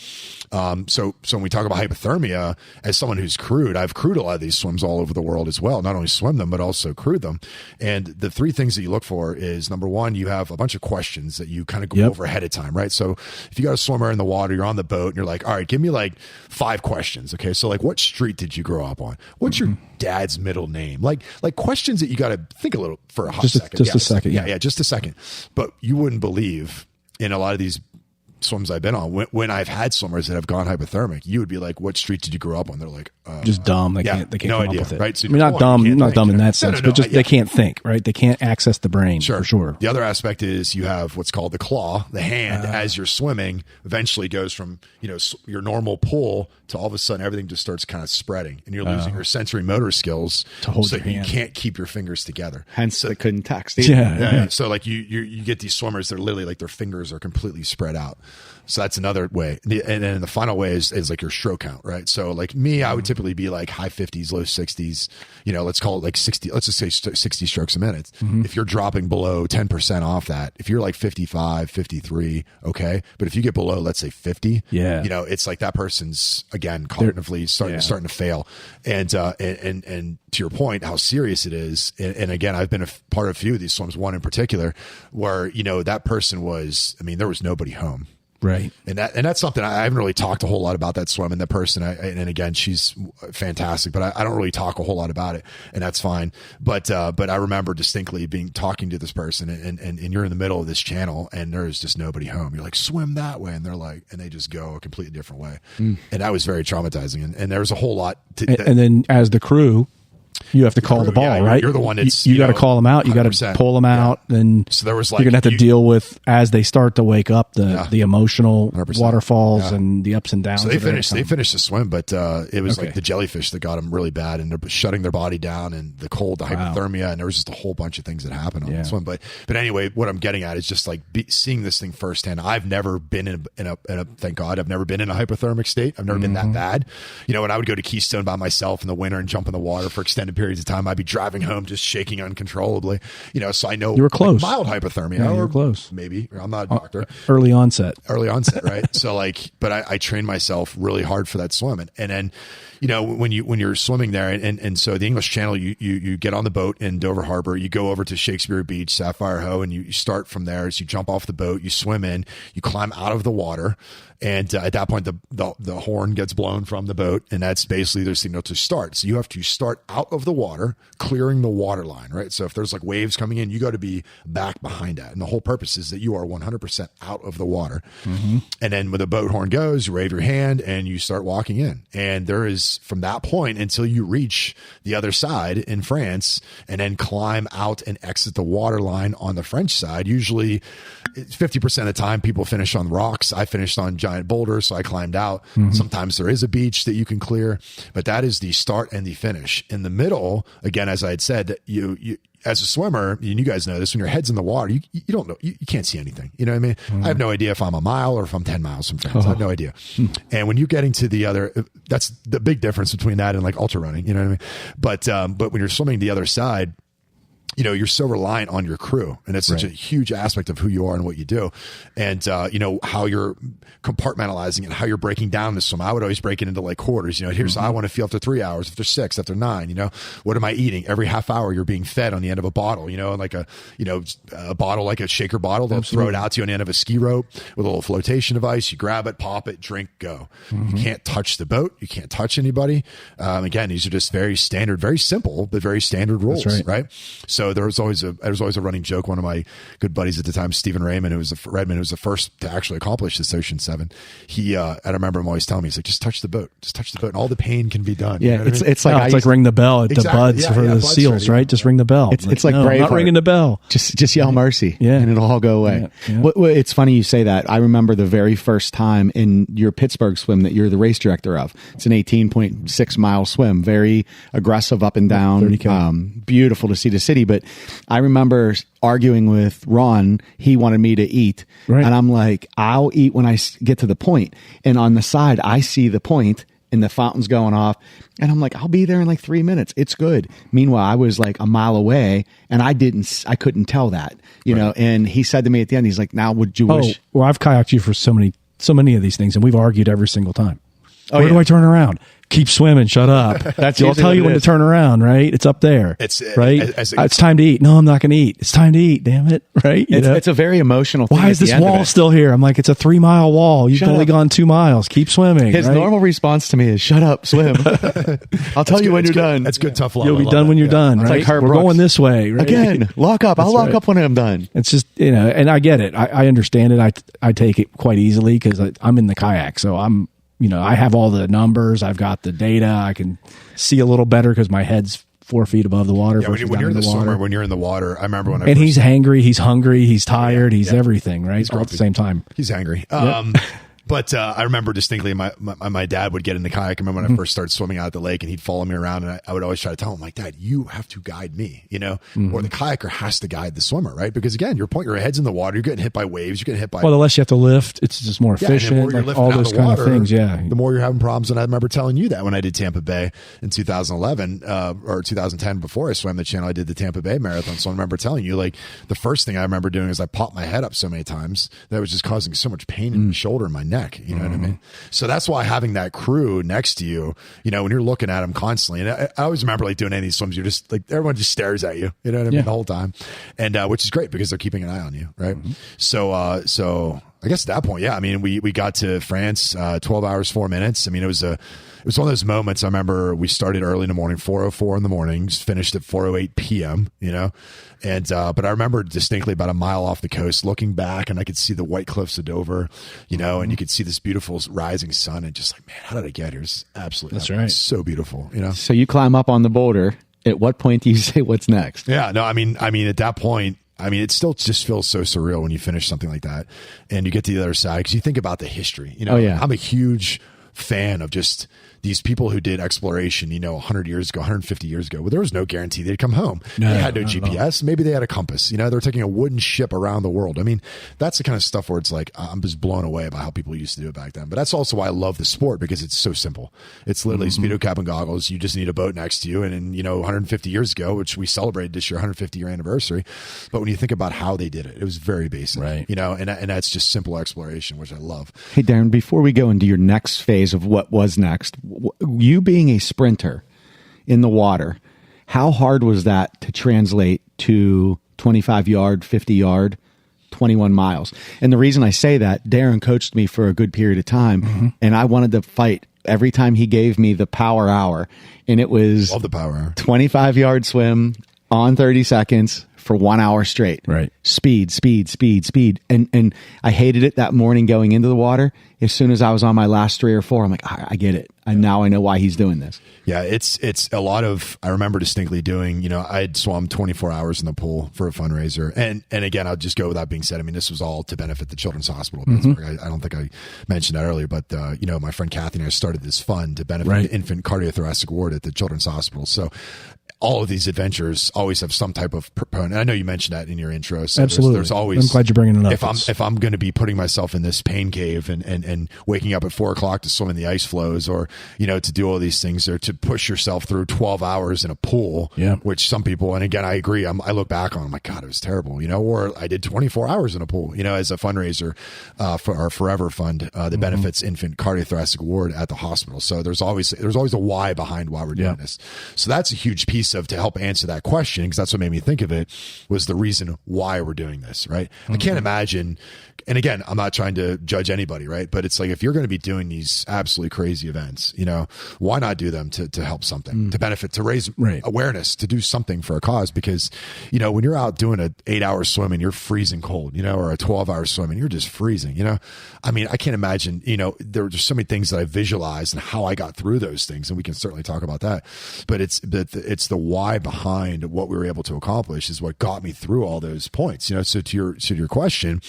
Speaker 3: So when we talk about hypothermia, as someone who's crewed, I've crewed a lot of these swims all over the world as well. Not only swim them, but also crewed them. And the 3 things that you look for is, number one, you have a bunch of questions that you kind of go over ahead of time, right? So if you got a swimmer in the water, you're on the boat, and you're like, all right, give me like 5 questions. Okay. So like, what street did you grow up on? What's your dad's middle name? Like questions that you got to think a little for a hot second.
Speaker 1: Just a second.
Speaker 3: Yeah. Just a second. But you wouldn't believe in a lot of these swims I've been on, when I've had swimmers that have gone hypothermic, you would be like, what street did you grow up on? They're like,
Speaker 1: just dumb. They can't
Speaker 3: no
Speaker 1: come
Speaker 3: idea,
Speaker 1: up with it.
Speaker 3: Right? So
Speaker 1: not dumb in that sense, but just they can't think, right? They can't access the brain.
Speaker 3: Sure.
Speaker 1: For sure.
Speaker 3: The other aspect is you have what's called the claw, the hand, as you're swimming, eventually goes from, your normal pull to all of a sudden everything just starts kind of spreading, and you're losing your sensory motor skills
Speaker 1: to hold your
Speaker 3: you
Speaker 1: hand.
Speaker 3: Can't keep your fingers together.
Speaker 2: Hence, they couldn't text.
Speaker 1: Yeah.
Speaker 3: So like you get these swimmers, they're literally like their fingers are completely spread out. So that's another way. And then the final way is like your stroke count, right? So like me, I would typically be like high 50s, low 60s, let's call it like 60, let's just say 60 strokes a minute. If you're dropping below 10% off that, if you're like 55, 53, okay. But if you get below, let's say 50, it's like that person's, again, cognitively starting to fail. And to your point, how serious it is. And again, I've been a part of a few of these swims, one in particular where, that person was, there was nobody home.
Speaker 1: Right.
Speaker 3: And that's something I haven't really talked a whole lot about that swim and that person. And again, she's fantastic, but I don't really talk a whole lot about it, and that's fine. But I remember distinctly talking to this person, and you're in the middle of this channel and there's just nobody home. You're like, swim that way. And they're like, and they just go a completely different way. And that was very traumatizing. And there was a whole lot.
Speaker 1: And then as the crew, You have to call the ball,
Speaker 3: yeah,
Speaker 1: right?
Speaker 3: You're the one that's
Speaker 1: you got to call them out. You got to pull them out, and
Speaker 3: so there was
Speaker 1: you're gonna have to deal with as they start to wake up the emotional
Speaker 3: 100%.
Speaker 1: waterfalls and the ups and downs.
Speaker 3: So they finished the swim, but it was like the jellyfish that got them really bad, and they're shutting their body down, and the cold, the hypothermia, and there was just a whole bunch of things that happened on the swim. But anyway, what I'm getting at is just like seeing this thing firsthand. I've never been in a thank God I've never been in a hypothermic state. I've never been that bad. When I would go to Keystone by myself in the winter and jump in the water for extended periods of time, I'd be driving home just shaking uncontrollably. So I know
Speaker 1: you were close.
Speaker 3: Like mild hypothermia.
Speaker 1: Yeah, you were close.
Speaker 3: Maybe I'm not a doctor.
Speaker 1: Early onset,
Speaker 3: right? So but I trained myself really hard for that swim, and then when you're swimming there, and so the English Channel, you get on the boat in Dover Harbor, you go over to Shakespeare Beach, Sapphire Hoe, and you start from there. As you jump off the boat, you swim in, you climb out of the water, and at that point the horn gets blown from the boat, and that's basically their signal to start. So you have to start out of the water, clearing the water line, right? So if there's like waves coming in, you got to be back behind that, and the whole purpose is that you are 100% out of the water. And then when the boat horn goes, you wave your hand and you start walking in, and there is from that point until you reach the other side in France, and then climb out and exit the water line on the French side. Usually 50% of the time people finish on rocks. I finished on giant boulders, so I climbed out. Sometimes there is a beach that you can clear, but that is the start and the finish. In the middle, again, as I had said, you as a swimmer, and you guys know this, when your head's in the water, you don't know, you can't see anything. You know what I mean? I have no idea if I'm a mile or if I'm 10 miles from France. I have no idea. And when you're getting to the other, that's the big difference between that and like ultra running, you know what I mean? But when you're swimming the other side, you're so reliant on your crew, and it's such a huge aspect of who you are and what you do. And, how you're compartmentalizing and how you're breaking down the swim. I would always break it into like quarters, here's how I want to feel after 3 hours, after 6, after 9, what am I eating? Every half hour you're being fed on the end of a bottle, and like a bottle, like a shaker bottle, they'll throw it out to you on the end of a ski rope with a little flotation device. You grab it, pop it, drink, go. You can't touch the boat. You can't touch anybody. Again, these are just very standard, very simple, but very standard rules, right? So there was always a running joke. One of my good buddies at the time, Stephen Redmond, who was the first to actually accomplish this Ocean 7. I remember him always telling me, he's like, just touch the boat, and all the pain can be done.
Speaker 2: Yeah, it's like
Speaker 1: ring the bell at the buds for the SEALs, right? Just ring the bell.
Speaker 2: It's like
Speaker 1: no, I'm not ringing the bell.
Speaker 2: Just yell mercy, and it'll all go away. Yeah. It's funny you say that. I remember the very first time in your Pittsburgh swim that you're the race director of. It's an 18.6 mile swim, very aggressive up and down, 30K. Beautiful to see the city, but I remember arguing with Ron. He wanted me to eat, and I'm like, I'll eat when I get to the point. And on the side, I see the point and the fountain's going off, and I'm like, I'll be there in like 3 minutes. It's good. Meanwhile, I was like a mile away, and I couldn't tell that, know. And he said to me at the end, he's like, "Now, would you wish?"
Speaker 1: Well, I've kayaked you for so many of these things, and we've argued every single time. Where do I turn around? Keep swimming. Shut up. I'll tell you when to turn around, right? It's up there. It's right. It's time to eat. No, I'm not going to eat. It's time to eat. Damn it. Right.
Speaker 2: It's a very emotional thing.
Speaker 1: Why is this wall still here? I'm like, it's a 3 mile wall. You've only gone 2 miles. Keep swimming.
Speaker 2: His normal response to me is, shut up, swim. I'll tell you when you're done.
Speaker 3: That's good, tough love.
Speaker 1: You'll be done when you're done. Right?
Speaker 2: Like
Speaker 1: we're going this way. Right?
Speaker 2: Again, lock up. I'll lock up when I'm done.
Speaker 1: It's just, and I get it. I understand it. I take it quite easily because I'm in the kayak. So I have all the numbers. I've got the data. I can see a little better because my head's 4 feet above the water.
Speaker 3: Yeah, when you're in the swimmer, when you're in the water, I remember when
Speaker 1: he's hangry, he's hungry, he's tired, he's everything, right? He's all at the same time.
Speaker 3: He's hangry. But I remember distinctly my dad would get in the kayak. I remember when I first started swimming out at the lake, and he'd follow me around, and I would always try to tell him, like, Dad, you have to guide me, or the kayaker has to guide the swimmer, right? Because again, your head's in the water, you're getting hit by waves, you're getting hit by...
Speaker 1: Well, the less you have to lift, it's just more efficient, like all those kind of things,
Speaker 3: the more you're having problems. And I remember telling you that when I did Tampa Bay in 2011 or 2010, before I swam the channel, I did the Tampa Bay Marathon. So I remember telling you, like, the first thing I remember doing is I popped my head up so many times that was just causing so much pain in my shoulder and my neck, you know what I mean? So that's why having that crew next to you, when you're looking at them constantly, and I always remember like doing any of these swims, you're just like, everyone just stares at you, you know what I mean, the whole time. And which is great because they're keeping an eye on you, right? So I guess at that point, I mean, we got to France, 12 hours, 4 minutes. I mean, it was one of those moments. I remember we started early in the morning, 4:04 in the morning, finished at 4:08 p.m., and, but I remember distinctly about a mile off the coast looking back, and I could see the white cliffs of Dover, and you could see this beautiful rising sun, and just like, man, how did I get here? It's absolutely,
Speaker 1: that's right.
Speaker 3: So beautiful,
Speaker 2: So you climb up on the boulder. At what point do you say what's next?
Speaker 3: Yeah, no, I mean, at that point, it still just feels so surreal when you finish something like that and you get to the other side because you think about the history. You know, I'm a huge fan of just these people who did exploration, 100 years ago, 150 years ago, well, there was no guarantee they'd come home. They had no GPS. Maybe they had a compass. They're taking a wooden ship around the world. I mean, that's the kind of stuff where it's like, I'm just blown away by how people used to do it back then. But that's also why I love the sport because it's so simple. It's literally Speedo cap and goggles. You just need a boat next to you. And 150 years ago, which we celebrated this year, 150 year anniversary. But when you think about how they did it, it was very basic, right? And that's just simple exploration, which I love.
Speaker 2: Hey, Darren, before we go into your next phase of what was next, you being a sprinter in the water, how hard was that to translate to 25-yard, 50-yard, 21 miles? And the reason I say that, Darren coached me for a good period of time, and I wanted to fight every time he gave me the power hour. And it was
Speaker 3: love the power hour.
Speaker 2: 25-yard swim on 30 seconds for 1 hour straight.
Speaker 1: Right.
Speaker 2: Speed. And I hated it that morning going into the water. As soon as I was on my last 3 or 4, I'm like, I get it. And now I know why he's doing this.
Speaker 3: Yeah, it's a lot of, I remember distinctly doing, I'd swum 24 hours in the pool for a fundraiser. And again, I'll just go with that being said. This was all to benefit the Children's Hospital of Pittsburgh. I don't think I mentioned that earlier, but, my friend Kathy and I started this fund to benefit the infant cardiothoracic ward at the Children's Hospital. So all of these adventures always have some type of proponent. I know you mentioned that in your intro. So
Speaker 1: absolutely.
Speaker 3: There's always,
Speaker 1: I'm glad you're bringing it up.
Speaker 3: If I'm going to be putting myself in this pain cave and waking up at 4:00 to swim in the ice flows or, to do all these things or to push yourself through 12 hours in a pool, which some people, and again, I agree. I look back on, my God, it was terrible, or I did 24 hours in a pool, as a fundraiser for our Forever Fund that benefits infant cardiothoracic ward at the hospital. So there's always a why behind why we're doing this. So that's a huge piece of to help answer that question, because that's what made me think of it, was the reason why we're doing this, right? I can't imagine, and again, I'm not trying to judge anybody, right? But it's like, if you're going to be doing these absolutely crazy events, why not do them to help something, to benefit, to raise awareness, to do something for a cause? Because, when you're out doing an 8-hour swim and you're freezing cold, or a 12-hour swim and you're just freezing, I can't imagine, there were just so many things that I visualized and how I got through those things. And we can certainly talk about that, but it's the why behind what we were able to accomplish is what got me through all those points. So to your question,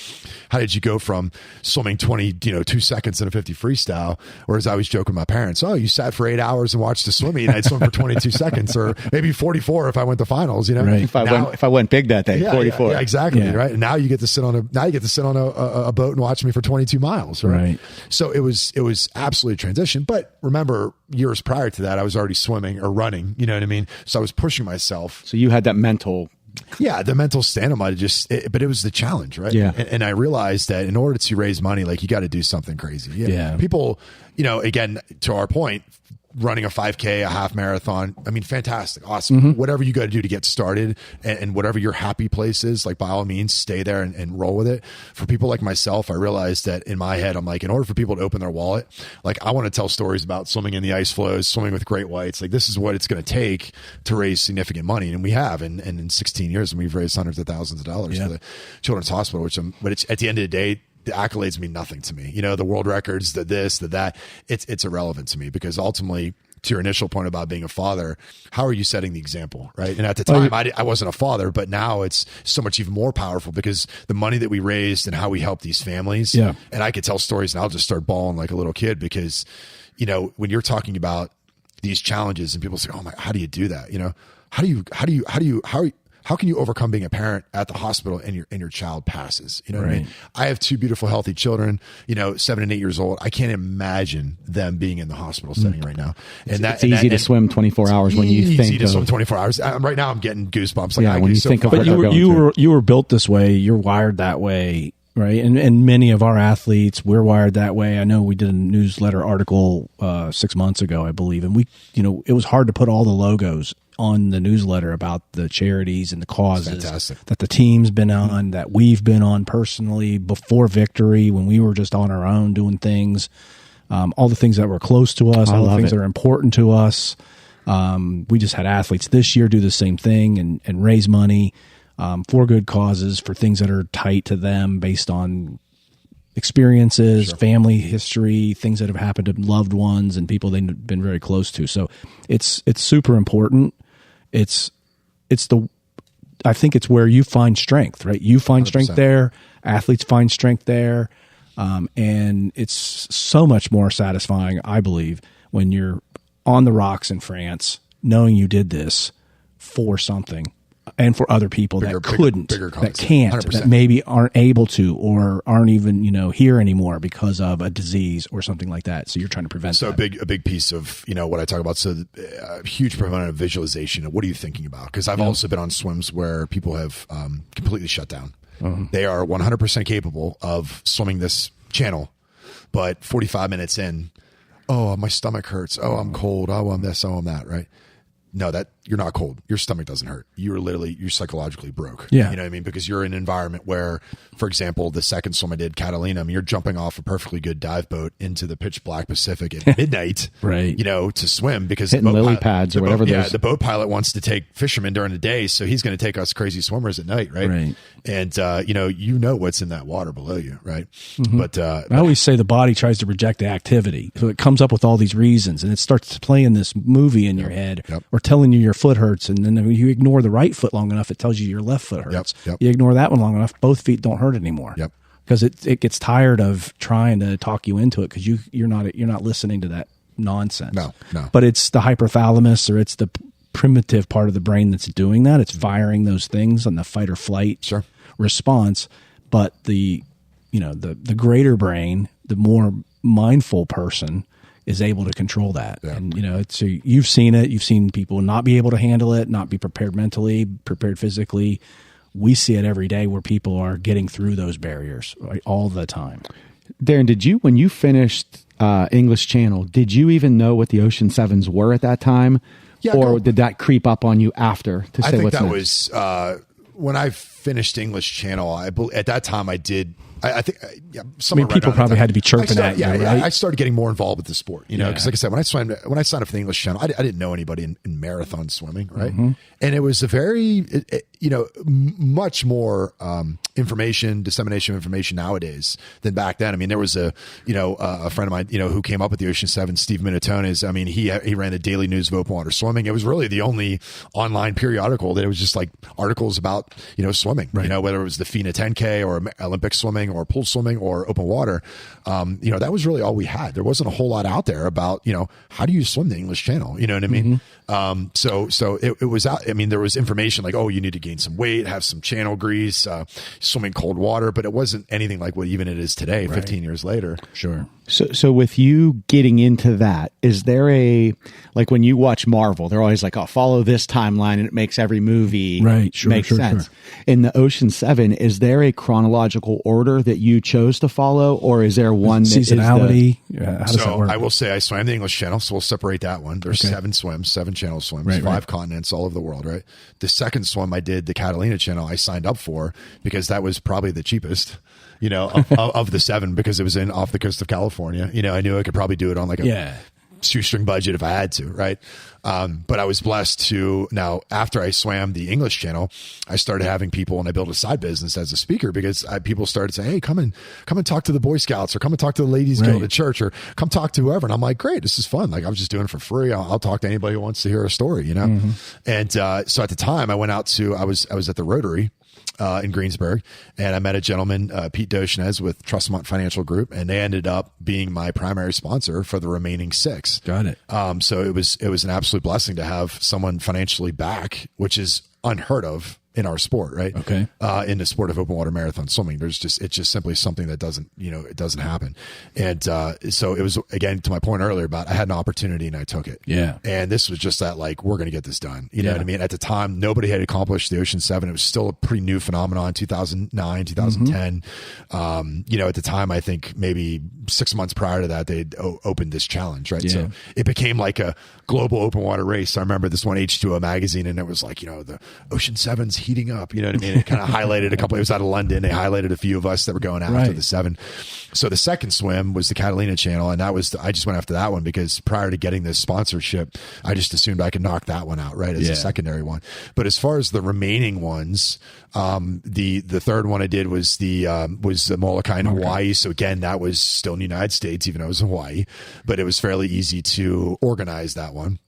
Speaker 3: how did you go from swimming 22 seconds in a 50 freestyle, or as I was joking with my parents, you sat for 8 hours and watched the swimming and I'd swim for 22 seconds, or maybe 44 if I went to finals,
Speaker 2: Right. If I went big that day, 44.
Speaker 3: Yeah, exactly. Yeah. Right. And now you get to sit on a boat and watch me for 22 miles. Right. So it was absolutely a transition. But remember, years prior to that, I was already swimming or running, you know what I mean? So I was pushing myself.
Speaker 2: So you had that mental.
Speaker 3: Yeah, the mental stamina, but it was the challenge, right?
Speaker 2: Yeah.
Speaker 3: And I realized that in order to raise money, like, you got to do something crazy.
Speaker 1: Yeah.
Speaker 3: People, again, to our point, running a 5K, a half marathon, fantastic, awesome. Whatever you got to do to get started, and whatever your happy place is, like, by all means, stay there and roll with it. For people like myself, I realized that in my head, I'm like, in order for people to open their wallet, like, I want to tell stories about swimming in the ice flows, swimming with great whites. Like, this is what it's going to take to raise significant money. And we have, and in 16 years, we've raised hundreds of thousands of dollars for the Children's Hospital, but it's, at the end of the day, the accolades mean nothing to me. The world records, the this, the that, it's irrelevant to me, because ultimately, to your initial point about being a father, how are you setting the example, right? And at the time, I wasn't a father, but now it's so much even more powerful, because the money that we raised and how we help these families, and I could tell stories and I'll just start bawling like a little kid, because, when you're talking about these challenges and people say, oh my, how do you do that? How can you overcome being a parent at the hospital and your child passes? You know what I mean? I have 2 beautiful, healthy children, 7 and 8 years old. I can't imagine them being in the hospital setting right now. And
Speaker 2: it's easy to swim 24 hours when you think
Speaker 3: easy to swim 24 hours. Right now, I'm getting goosebumps. Like,
Speaker 2: when you think of
Speaker 1: but you were built this way. You're wired that way, right? And many of our athletes, we're wired that way. I know we did a newsletter article 6 months ago, I believe, and we, it was hard to put all the logos on the newsletter about the charities and the causes that the team's been on, that we've been on personally before Victory, when we were just on our own doing things, all the things that were close to us, all the things that are important to us. We just had athletes this year do the same thing and raise money for good causes, for things that are tight to them based on experiences, family history, things that have happened to loved ones and people they've been very close to. So it's super important. I think it's where you find strength, right? You find 100%. Strength there. Athletes find strength there. And it's so much more satisfying, I believe, when you're on the rocks in France, knowing you did this for something and for other people that couldn't, that can't, 100%. That maybe aren't able to, or aren't even, here anymore because of a disease or something like that. So you're trying to prevent that.
Speaker 3: A big piece of, what I talk about. So a huge proponent of visualization. What are you thinking about? Because I've also been on swims where people have completely shut down. They are 100% capable of swimming this channel, but 45 minutes in, oh, my stomach hurts. Oh, I'm cold. Oh, I'm this. Oh, I'm that. Right? No, that you're not cold. Your stomach doesn't hurt. You're psychologically broke.
Speaker 1: Yeah.
Speaker 3: You know what I mean? Because you're in an environment where, for example, the second swim I did, Catalina, you're jumping off a perfectly good dive boat into the pitch black Pacific at midnight,
Speaker 1: right?
Speaker 3: To swim because
Speaker 2: hitting lily pads or whatever.
Speaker 3: The boat pilot wants to take fishermen during the day, so he's going to take us crazy swimmers at night, right?
Speaker 1: Right.
Speaker 3: And what's in that water below you, right?
Speaker 1: Mm-hmm.
Speaker 3: But
Speaker 1: I always say the body tries to reject the activity, so it comes up with all these reasons, and it starts playing this movie in your head, or telling you your foot hurts, and then you ignore the right foot long enough, it tells you your left foot hurts. You ignore that one long enough, both feet don't hurt anymore. Because it gets tired of trying to talk you into it because you're not listening to that nonsense.
Speaker 3: No.
Speaker 1: But it's the hypothalamus, or it's the primitive part of the brain that's doing that. It's firing those things on the fight or flight response. But the greater brain, the more mindful person, is able to control that. And you've seen it. You've seen people not be able to handle it, not be prepared mentally, prepared physically. We see it every day where people are getting through those barriers all the time.
Speaker 2: Darren, when you finished English Channel, did you even know what the Ocean Sevens were at that time? Did that creep up on you after to say
Speaker 3: I think
Speaker 2: what's
Speaker 3: that
Speaker 2: next?
Speaker 3: Was when I finished English Channel. At that time I did. I think
Speaker 1: people probably had to be chirping at you, right?
Speaker 3: I started getting more involved with the sport, because like I said, when I signed up for the English Channel, I didn't know anybody in marathon swimming, right? Mm-hmm. And it was a very, much more dissemination of information nowadays than back then. I mean, there was a friend of mine, who came up with the Ocean Seven, Steve Minatones. I mean, he ran the Daily News of Open Water Swimming. It was really the only online periodical that it was just like articles about, swimming,
Speaker 1: right.
Speaker 3: Whether it was the FINA 10K or Olympic swimming or pool swimming or open water. That was really all we had. There wasn't a whole lot out there about, how do you swim the English Channel? You know what I mean? Mm-hmm. So it was out. I mean, there was information like, oh, you need to gain some weight, have some channel grease, swimming cold water, but it wasn't anything like what even it is today, right. 15 years later.
Speaker 1: Sure.
Speaker 2: So with you getting into that, is there like when you watch Marvel, they're always like, oh, follow this timeline and it makes every movie make sense. Sure. In the Ocean Seven, is there a chronological order that you chose to follow, or is there one that
Speaker 1: seasonality? How does that work?
Speaker 3: I will say I swam the English Channel, so we'll separate that one. There's 7 channel swims, 5 continents all over the world, right? The second swim I did, the Catalina Channel, I signed up for because that was probably the cheapest. Of the 7, because it was off the coast of California. I knew I could probably do it on like a shoestring budget if I had to, right? But I was blessed to, now after I swam the English Channel, I started having people, and I built a side business as a speaker because people started saying, hey, come and talk to the Boy Scouts, or come and talk to the Ladies Guild at church, or come talk to whoever. And I'm like, great, this is fun. Like, I was just doing it for free. I'll talk to anybody who wants to hear a story, Mm-hmm. And so at the time I went out to, I was at the Rotary in Greensburg, and I met a gentleman, Pete Dochenez with Trustmont Financial Group, and they ended up being my primary sponsor for the remaining 6.
Speaker 1: Got it.
Speaker 3: So it was an absolute blessing to have someone financially back, which is unheard of in our sport, right?
Speaker 1: Okay.
Speaker 3: In the sport of open water marathon swimming, it's just simply something that doesn't happen. And so it was, again, to my point earlier about I had an opportunity and I took it.
Speaker 1: Yeah.
Speaker 3: And this was just that, like, we're going to get this done. You know what I mean? At the time, nobody had accomplished the Ocean Seven. It was still a pretty new phenomenon, 2009, 2010. Mm-hmm. At the time, I think maybe 6 months prior to that, they'd opened this challenge, right? Yeah. So it became like a global open water race. I remember this one H2O magazine, and it was like, the Ocean Seven's heating up, you know what I mean? It kind of highlighted a couple. It was out of London. They highlighted a few of us that were going after the 7. So the second swim was the Catalina Channel, and I just went after that one because prior to getting this sponsorship, I just assumed I could knock that one out, right, as a secondary one. But as far as the remaining ones, the third one I did was the Molokai in Hawaii. So again, that was still in the United States, even though it was Hawaii, but it was fairly easy to organize that one.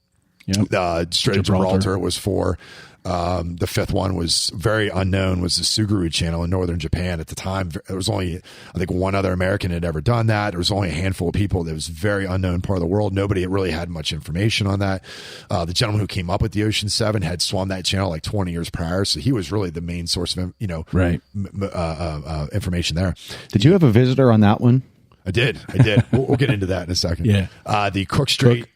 Speaker 3: Strait of Gibraltar was 4. The 5th one was very unknown, was the Suguru Channel in northern Japan. At the time, there was only, I think, one other American had ever done that. There was only a handful of people. That was a very unknown part of the world. Nobody really had much information on that. The gentleman who came up with the Ocean 7 had swum that channel like 20 years prior, so he was really the main source of information there.
Speaker 2: Did you have a visitor on that one?
Speaker 3: I did. We'll get into that in a second.
Speaker 1: Yeah.
Speaker 3: The Cook Strait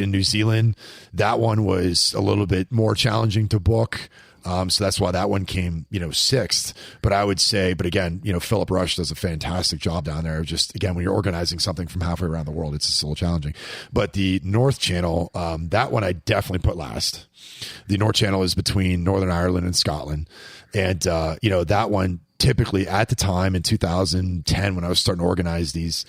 Speaker 3: in New Zealand, that one was a little bit more challenging to book. So that's why that one came, 6th. But I would say, again, Philip Rush does a fantastic job down there. Just, again, when you're organizing something from halfway around the world, it's just a little challenging. But the North Channel, that one I definitely put last. The North Channel is between Northern Ireland and Scotland. And, that one, typically at the time in 2010 when I was starting to organize these,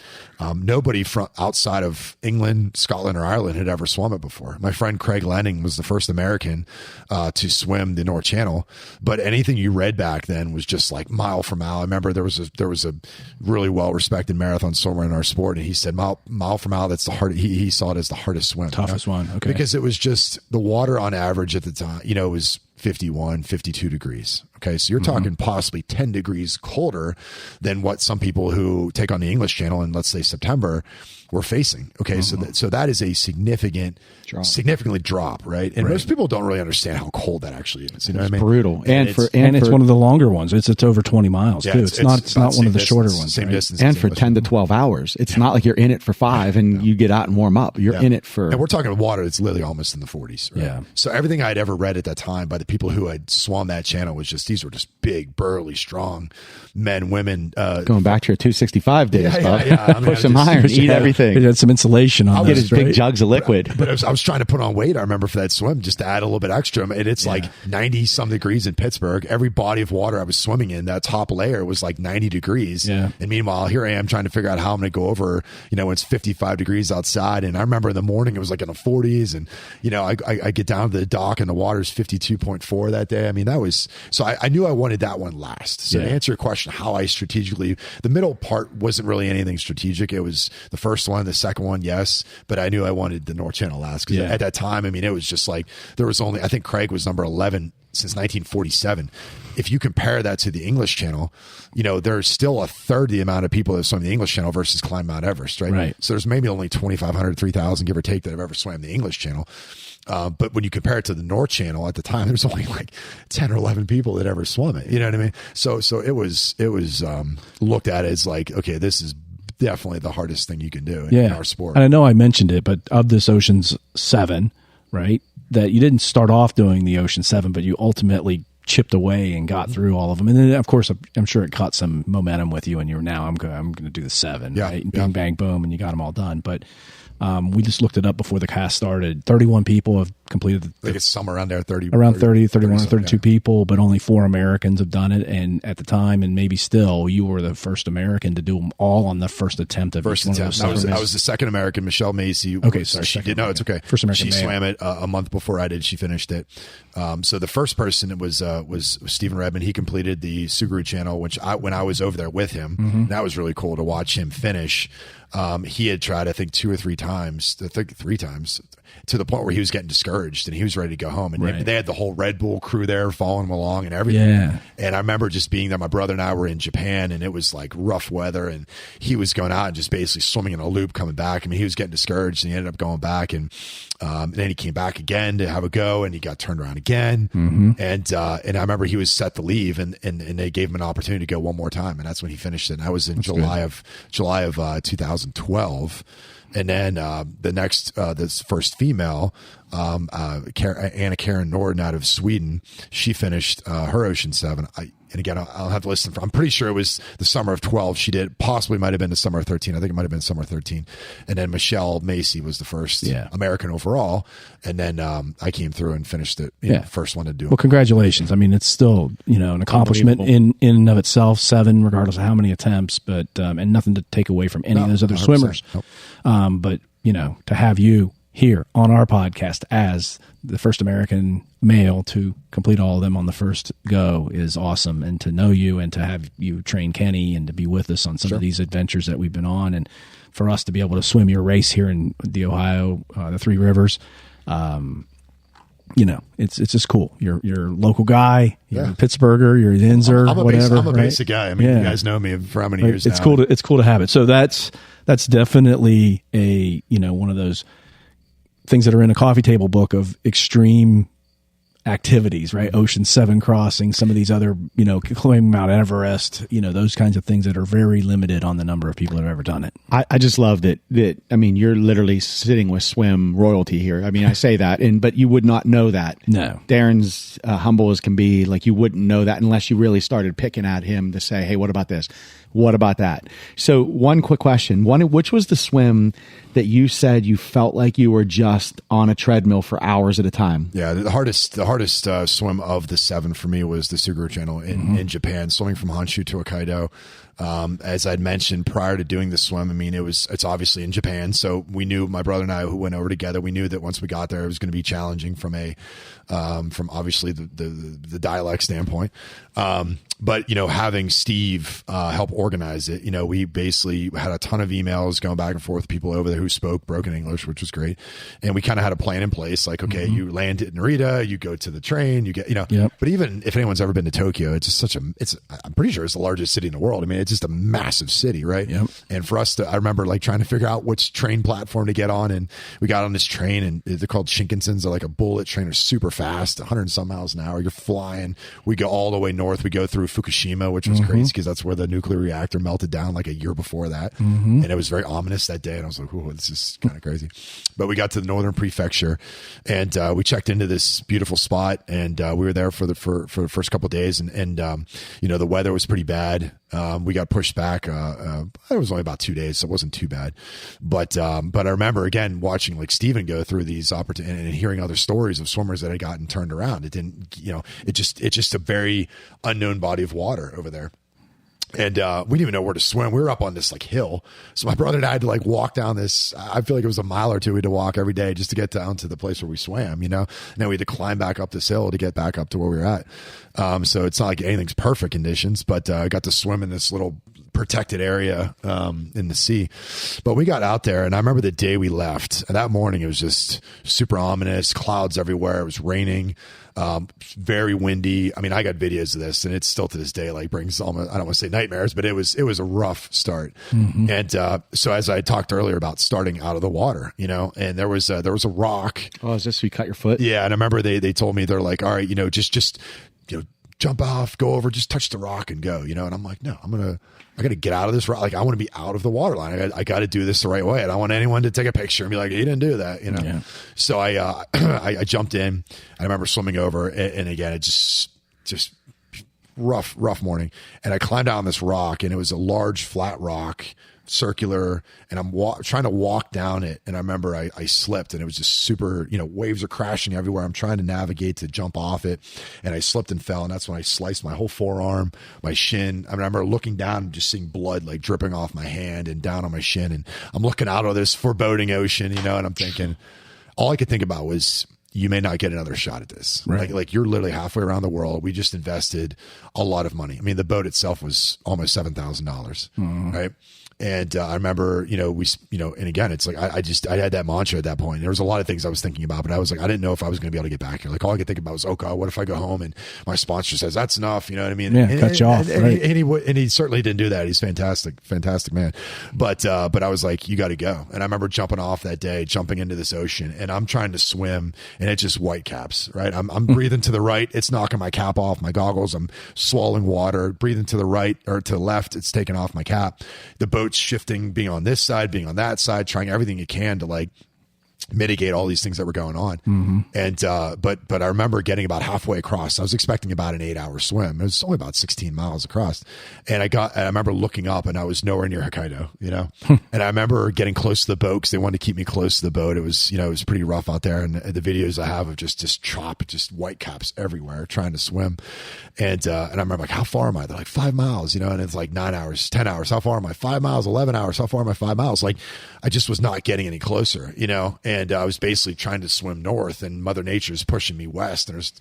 Speaker 3: nobody from outside of England, Scotland, or Ireland had ever swum it before. My friend Craig Lenning was the first American to swim the North Channel, but anything you read back then was just like mile for mile. I remember there was a really well respected marathon swimmer in our sport, and he said mile for mile, that's the hard. He saw it as the hardest swim,
Speaker 1: toughest one. Okay,
Speaker 3: because it was just the water on average at the time. It was 51, 52 degrees. Okay. So you're talking possibly 10 degrees colder than what some people who take on the English Channel in, let's say, September were facing. Okay. So that is a significantly drop. Right. And most people don't really understand how cold that actually is. You know what I mean?
Speaker 2: Brutal.
Speaker 1: And it's one of the longer ones. It's over 20 miles too. It's not one of the shorter ones.
Speaker 3: Same distance.
Speaker 2: And for 10 to 12 hours. It's not like you're in it for 5 and you get out and warm up. You're in it for.
Speaker 3: And we're talking water that's literally almost in the 40s. Right? Yeah. So everything I'd ever read at that time by the people who had swum that channel was just, these were just big, burly, strong men, women.
Speaker 2: Going back to your 265 days,
Speaker 3: I mean,
Speaker 2: push some iron, eat everything.
Speaker 1: It had some insulation on it.
Speaker 2: Get his big jugs of liquid.
Speaker 3: But I was trying to put on weight, I remember, for that swim, just to add a little bit extra. And it's like 90 some degrees in Pittsburgh. Every body of water I was swimming in, that top layer was like 90 degrees.
Speaker 1: Yeah.
Speaker 3: And meanwhile, here I am trying to figure out how I'm going to go over, when it's 55 degrees outside. And I remember in the morning, it was like in the 40s. And, I get down to the dock and the water's 52.4 that day. I mean, that was, so I knew I wanted that one last. So to answer your question, how I strategically, the middle part wasn't really anything strategic. It was the first one, the second one, yes, but I knew I wanted the North Channel last because at that time, I mean, it was just like, there was only, I think Craig was number 11 since 1947. If you compare that to the English Channel, there's still a third the amount of people that swim the English Channel versus climb Mount Everest, right? So there's maybe only 2,500, 3,000, give or take, that have ever swam the English Channel. But when you compare it to the North Channel at the time, there's only like 10 or 11 people that ever swum it. You know what I mean? So it was looked at as like, okay, this is definitely the hardest thing you can do in our sport.
Speaker 1: And I know I mentioned it, but of this Ocean's 7, right, that you didn't start off doing the Ocean 7, but you ultimately chipped away and got through all of them. And then, of course, I'm sure it caught some momentum with you, and you're now, I'm going to do the 7, right? And bang, bang, boom, and you got them all done. But we just looked it up before the cast started. 31 people have completed
Speaker 3: I think it's somewhere around there, 31
Speaker 1: or 32 people, but only 4 Americans have done it. And at the time, and maybe still, you were the first American to do them all on the first attempt of
Speaker 3: first attempt. I was the second American. Michelle Macy.
Speaker 1: Okay, sorry.
Speaker 3: She did. No, it's okay.
Speaker 1: First American.
Speaker 3: She swam it a month before I did. She finished it. So the first person was Stephen Redmond. He completed the Suguru Channel, when I was over there with him. That was really cool to watch him finish. He had tried, I think, 2 or 3 times, I think 3 times, to the point where he was getting discouraged and he was ready to go home. And they had the whole Red Bull crew there following him along and everything.
Speaker 1: Yeah.
Speaker 3: And I remember just being there. My brother and I were in Japan, and it was like rough weather, and he was going out and just basically swimming in a loop coming back. I mean, he was getting discouraged, and he ended up going back, and then he came back again to have a go, and he got turned around again. And I remember he was set to leave, and they gave him an opportunity to go one more time, and that's when he finished it. And that was in July of 2012. And then the next, this first female, Anna Karen Norden out of Sweden, she finished her Ocean 7. And again, I'll have to listen for, I'm pretty sure it was the summer of 12 she did. Possibly might have been the summer of 13. I think it might have been summer 13. And then Michelle Macy was the first American overall. And then I came through and finished it. First one to do it.
Speaker 1: Well, congratulations. I mean, it's still, an accomplishment in and of itself, 7, regardless of how many attempts, but, and nothing to take away from any of those other swimmers.
Speaker 3: Nope.
Speaker 1: But, to have you here on our podcast as the first American male to complete all of them on the first go is awesome. And to know you and to have you train Kenny and to be with us on some of these adventures that we've been on, and for us to be able to swim your race here in the Ohio, the Three Rivers, it's just cool. You're a local guy. You're a Pittsburgher. You're an Inzer, whatever.
Speaker 3: I'm a basic guy. I mean, you guys know me for how many years
Speaker 1: it's
Speaker 3: now.
Speaker 1: It's cool to have it. So that's definitely a one of those things that are in a coffee table book of extreme activities, right? Ocean 7 crossing, some of these other, climbing Mount Everest, those kinds of things that are very limited on the number of people that have ever done it.
Speaker 2: I just love that, you're literally sitting with swim royalty here. I mean, I say that, but you would not know that.
Speaker 1: No.
Speaker 2: Darren's humble as can be, like you wouldn't know that unless you really started picking at him to say, hey, what about this? What about that? So one quick question. Which was the swim that you said you felt like you were just on a treadmill for hours at a time?
Speaker 3: Yeah, the hardest swim of the 7 for me was the Suguru Channel in Japan, swimming from Honshu to Hokkaido. As I'd mentioned prior to doing the swim, I mean, it's obviously in Japan. So we knew, my brother and I who went over together, we knew that once we got there, it was going to be challenging from obviously the dialect standpoint. But having Steve help organize it, we basically had a ton of emails going back and forth with people over there who spoke broken English, which was great. And we kind of had a plan in place, like, okay, you land at Narita, you go to the train, you get, but even if anyone's ever been to Tokyo, it's just I'm pretty sure it's the largest city in the world. I mean, it's just a massive city, right?
Speaker 1: Yep.
Speaker 3: And for us I remember like trying to figure out which train platform to get on. And we got on this train, and they're called Shinkansens. They're like a bullet train. They're super fast, 100 and some miles an hour. You're flying. We go all the way north. We go through Fukushima, which was crazy because that's where the nuclear reactor melted down like a year before that. And it was very ominous that day. And I was like, oh, this is kind of crazy. But we got to the northern prefecture, and we checked into this beautiful spot, and we were there for the first couple of days. And the weather was pretty bad. We got pushed back. It was only about 2 days, so it wasn't too bad. But I remember again watching like Steven go through these opportunities and hearing other stories of swimmers that had gotten turned around. It didn't, it's just a very unknown body of water over there. And we didn't even know where to swim. We were up on this like hill. So my brother and I had to like walk down this, I feel like it was a mile or two we had to walk every day just to get down to the place where we swam, And then we had to climb back up this hill to get back up to where we were at. So it's not like anything's perfect conditions, but I got to swim in this little protected area in the sea. But we got out there, and I remember the day we left, and that morning it was just super ominous, clouds everywhere. It was raining. Very windy. I mean, I got videos of this, and it's still to this day like brings almost, I don't want to say nightmares, but it was a rough start. And so as I talked earlier about starting out of the water, and there was a rock.
Speaker 2: Oh, is this we cut your foot?
Speaker 3: Yeah, and I remember they told me, they're like, all right, just jump off, go over, just touch the rock and go, and I'm like, no, I got to get out of this rock. Like, I want to be out of the water line. I got to do this the right way. I don't want anyone to take a picture and be like, he didn't do that, Yeah. So I jumped in. I remember swimming over, and again, it just rough morning. And I climbed down this rock, and it was a large flat rock, circular, and I'm trying to walk down it. And I remember I slipped, and it was just super, waves are crashing everywhere. I'm trying to navigate to jump off it, and I slipped and fell. And that's when I sliced my whole forearm, my shin. I remember looking down and just seeing blood like dripping off my hand and down on my shin. And I'm looking out of this foreboding ocean, and I'm thinking, all I could think about was, you may not get another shot at this.
Speaker 1: Right.
Speaker 3: Like you're literally halfway around the world. We just invested a lot of money. I mean, the boat itself was almost $7,000, right? And I remember, and again, it's like, I had that mantra at that point. There was a lot of things I was thinking about, but I was like, I didn't know if I was going to be able to get back here. Like, all I could think about was, oh God, what if I go home and my sponsor says that's enough? You know what I mean?
Speaker 1: Yeah, cut you off.
Speaker 3: And he certainly didn't do that. He's fantastic man. But I was like, you got to go. And I remember jumping off that day, jumping into this ocean, and I'm trying to swim, and it's just white caps, right? I'm breathing to the right. It's knocking my cap off, my goggles. I'm swallowing water, breathing to the right or to the left. It's taking off my cap. The boat's shifting, being on this side, being on that side, trying everything you can to like mitigate all these things that were going on. And but I remember getting about halfway across. I was expecting about an 8-hour swim. It was only about 16 miles across. And I remember looking up, and I was nowhere near Hokkaido, And I remember getting close to the boat because they wanted to keep me close to the boat. It was, it was pretty rough out there. And the videos I have of just chop, just white caps everywhere trying to swim. And I remember like, how far am I? They're like 5 miles, and it's like 9 hours, 10 hours. How far am I? 5 miles, 11 hours. How far am I? 5 miles. Like, I just was not getting any closer, And I was basically trying to swim north, and Mother Nature's pushing me west, and there's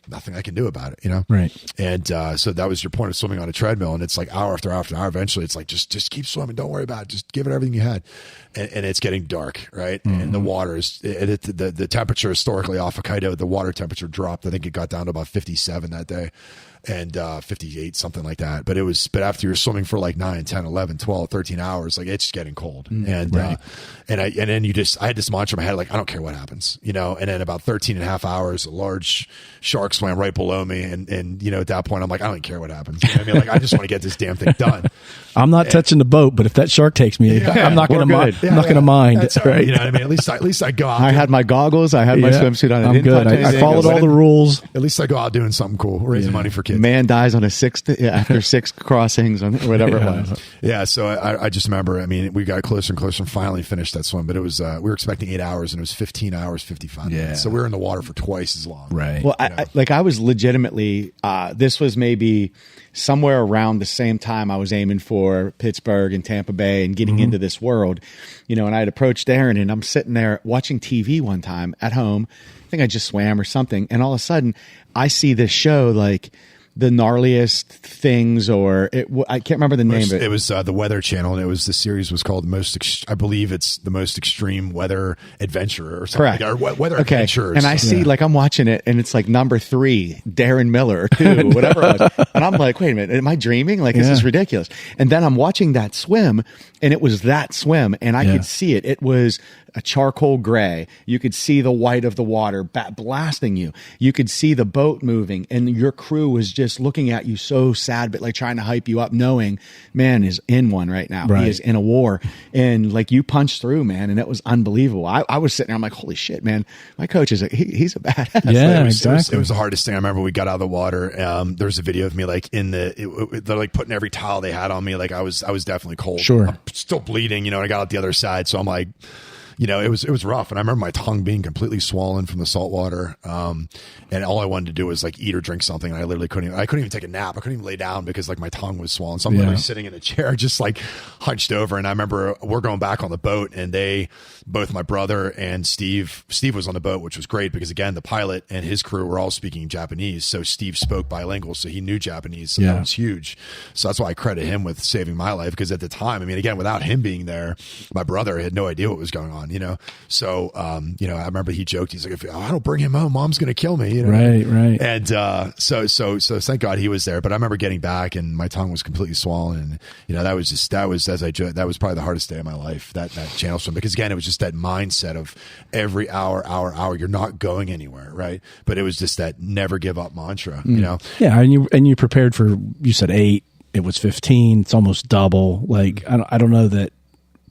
Speaker 3: nothing I can do about it, you know?
Speaker 1: Right.
Speaker 3: And so that was your point of swimming on a treadmill, and it's like hour after hour after hour. Eventually, it's like, just keep swimming. Don't worry about it. Just give it everything you had. And it's getting dark, right? And the water is, the temperature historically off Hokkaido, the water temperature dropped. I think it got down to about 57 that day. And 58, something like that. But after you're swimming for like 9, 10, 11, 12, 13 hours, like it's getting cold. And then I had this mantra in my head, like, I don't care what happens, you know? And then about 13 and a half hours, a large shark swam right below me. And you know, at that point, I'm like, I don't care what happens. You know what I mean? Like, I just want to get this damn thing done.
Speaker 1: I'm not touching the boat, but if that shark takes me, I'm not going to mind. I'm not going to mind.
Speaker 3: That's right. You know what I mean? At least I go out.
Speaker 2: I had my goggles. I had my swimsuit on.
Speaker 1: I'm good. I followed all the rules.
Speaker 3: At least I go out doing something cool, raising money for kids.
Speaker 2: Man dies on after 6 crossings or whatever it was.
Speaker 3: Yeah. So I just remember, I mean, we got closer and closer and finally finished that swim, but it was, we were expecting 8 hours and it was 15 hours, 55 minutes. So we were in the water for twice as long.
Speaker 1: Right.
Speaker 2: Well, I was legitimately, this was maybe somewhere around the same time I was aiming for Pittsburgh and Tampa Bay and getting into this world, you know, and I had approached Darren, and I'm sitting there watching TV one time at home. I think I just swam or something. And all of a sudden I see this show, like the gnarliest things, or I can't remember the name of it.
Speaker 3: It was the Weather Channel, and the series was called I believe it's the most extreme weather adventurer or something.
Speaker 2: Correct.
Speaker 3: Or weather adventurers.
Speaker 2: And I see, like, I'm watching it, and it's like number 3, Darren Miller, or 2, whatever it was. And I'm like, wait a minute, am I dreaming? Like, this is ridiculous. And then I'm watching that swim, and it was that swim, and I could see it. It was a charcoal gray. You could see the white of the water blasting you. You could see the boat moving, and your crew was just looking at you so sad, but like trying to hype you up, knowing man is in one right now. He is in a war, and like you punched through, man, and it was unbelievable. I was sitting there, I'm like, holy shit, man, my coach is he's a badass.
Speaker 1: Yeah,
Speaker 3: it was the hardest thing. I remember we got out of the water. There's a video of me like they're like putting every towel they had on me. Like I was definitely cold.
Speaker 1: Sure,
Speaker 3: I'm still bleeding, you know. And I got out the other side, so I'm like, you know, it was rough. And I remember my tongue being completely swollen from the salt water. And all I wanted to do was like eat or drink something. And I literally couldn't even take a nap. I couldn't even lay down because like my tongue was swollen. So I'm literally sitting in a chair, just like hunched over. And I remember we're going back on the boat, and both my brother and Steve was on the boat, which was great because again, the pilot and his crew were all speaking Japanese. So Steve spoke bilingual, so he knew Japanese. So that was huge. So that's why I credit him with saving my life. Because at the time, I mean, again, without him being there, my brother had no idea what was going on. You know, so you know, I remember he joked. He's like, "If I don't bring him home, Mom's going to kill me." You know,
Speaker 1: right.
Speaker 3: And so thank God he was there. But I remember getting back, and my tongue was completely swollen, and you know, that was probably the hardest day of my life. That channel swim, because again, it was just that mindset of every hour, you're not going anywhere, right? But it was just that never give up mantra, you know.
Speaker 1: Yeah, and you prepared for, you said 8. It was 15. It's almost double. Like I don't know that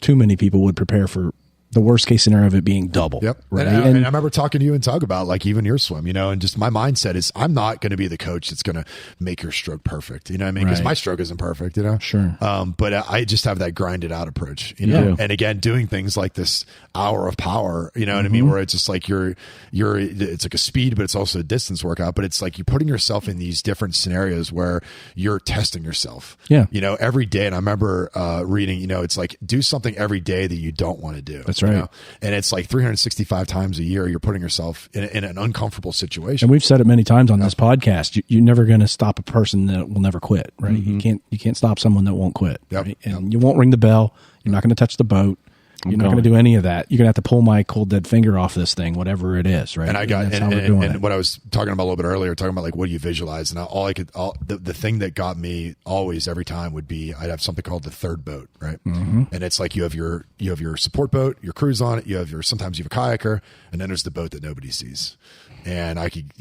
Speaker 1: too many people would prepare for the worst case scenario of it being double.
Speaker 3: Yep.
Speaker 1: Right.
Speaker 3: And I remember talking to you and Tug about like even your swim, you know, and just my mindset is I'm not going to be the coach that's going to make your stroke perfect. You know what I mean? Because my stroke isn't perfect, you know?
Speaker 1: Sure.
Speaker 3: But I just have that grinded out approach, you know? And again, doing things like this hour of power, you know what I mean? Where it's just like it's like a speed, but it's also a distance workout, but it's like you're putting yourself in these different scenarios where you're testing yourself, you know, every day. And I remember reading, you know, it's like do something every day that you don't want to do.
Speaker 1: That's right.
Speaker 3: You know? And it's like 365 times a year, you're putting yourself in an uncomfortable situation.
Speaker 1: And we've said it many times on this podcast. You're never going to stop a person that will never quit, right? You can't stop someone that won't quit. Right? And you won't ring the bell. You're not going to touch the boat. You're not going to do any of that. You're going to have to pull my cold dead finger off this thing, whatever it is, right?
Speaker 3: And and what I was talking about a little bit earlier, talking about like what do you visualize, and the thing that got me always every time would be I'd have something called the third boat, right? And it's like you have your support boat, your crew's on it, sometimes you have a kayaker, and then there's the boat that nobody sees. And I could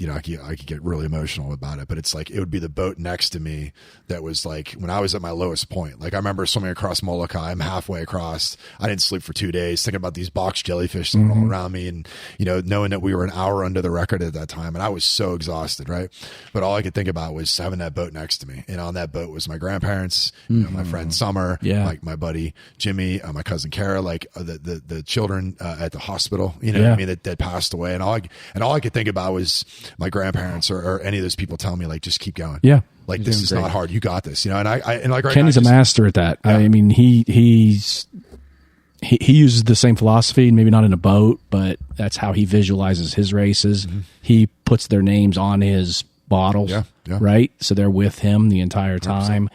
Speaker 3: get really emotional about it, but it's like, it would be the boat next to me that was like, when I was at my lowest point, like I remember swimming across Molokai, I'm halfway across. I didn't sleep for 2 days thinking about these box jellyfish swimming all around me. And, you know, knowing that we were an hour under the record at that time. And I was so exhausted. Right. But all I could think about was having that boat next to me. And on that boat was my grandparents, you know, my friend Summer, like my buddy Jimmy, my cousin Kara, like the children at the hospital, you know what I mean, that passed away. And all I could think about was my grandparents or any of those people telling me like, just keep going.
Speaker 1: Yeah.
Speaker 3: Like this is not hard. You got this, you know? And I like, right
Speaker 1: Kenny's a master at that. Yeah. I mean, he uses the same philosophy, maybe not in a boat, but that's how he visualizes his races. He puts their names on his bottles, right? So they're with him the entire time.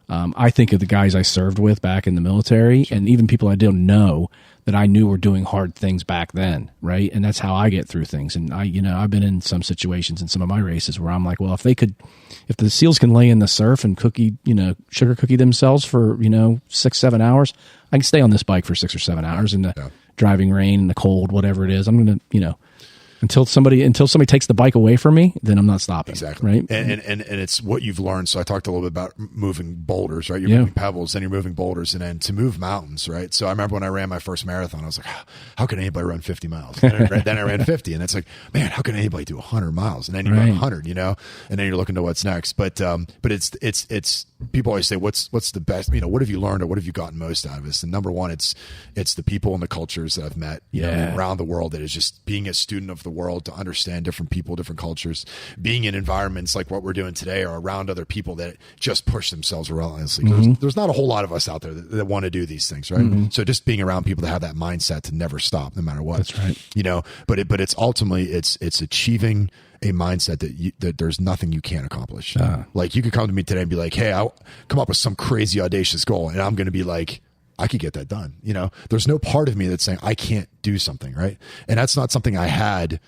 Speaker 1: 100%. I think of the guys I served with back in the military, and even people I don't know that I knew were doing hard things back then, right? And that's how I get through things. And I've been in some situations in some of my races where I'm like, well, if the SEALs can lay in the surf and sugar cookie themselves for 6-7 hours, I can stay on this bike for 6 or 7 hours in the driving rain and the cold, whatever it is. I'm gonna, until somebody takes the bike away from me, then I'm not stopping.
Speaker 3: Exactly.
Speaker 1: Right.
Speaker 3: And it's what you've learned. So I talked a little bit about moving boulders, right? You're moving pebbles, then you're moving boulders, and then to move mountains, right? So I remember when I ran my first marathon, I was like, how can anybody run 50 miles? Then I ran 50, and it's like, man, how can anybody do 100 miles? And then you run 100, and then you're looking to what's next. But it's people always say, what's the best? What have you learned, or what have you gotten most out of this? And number one, it's the people and the cultures that I've met around the world. That is just being a student of the world, to understand different people, different cultures, being in environments like what we're doing today, or around other people that just push themselves relentlessly. There's not a whole lot of us out there that want to do these things, right? So just being around people that have that mindset to never stop, no matter what.
Speaker 1: That's right.
Speaker 3: But it's ultimately it's achieving a mindset that there's nothing you can't accomplish. Like, you could come to me today and be like, hey, I'll come up with some crazy audacious goal, and I'm going to be like, I could get that done. There's no part of me that's saying I can't do something, right? And that's not something I had,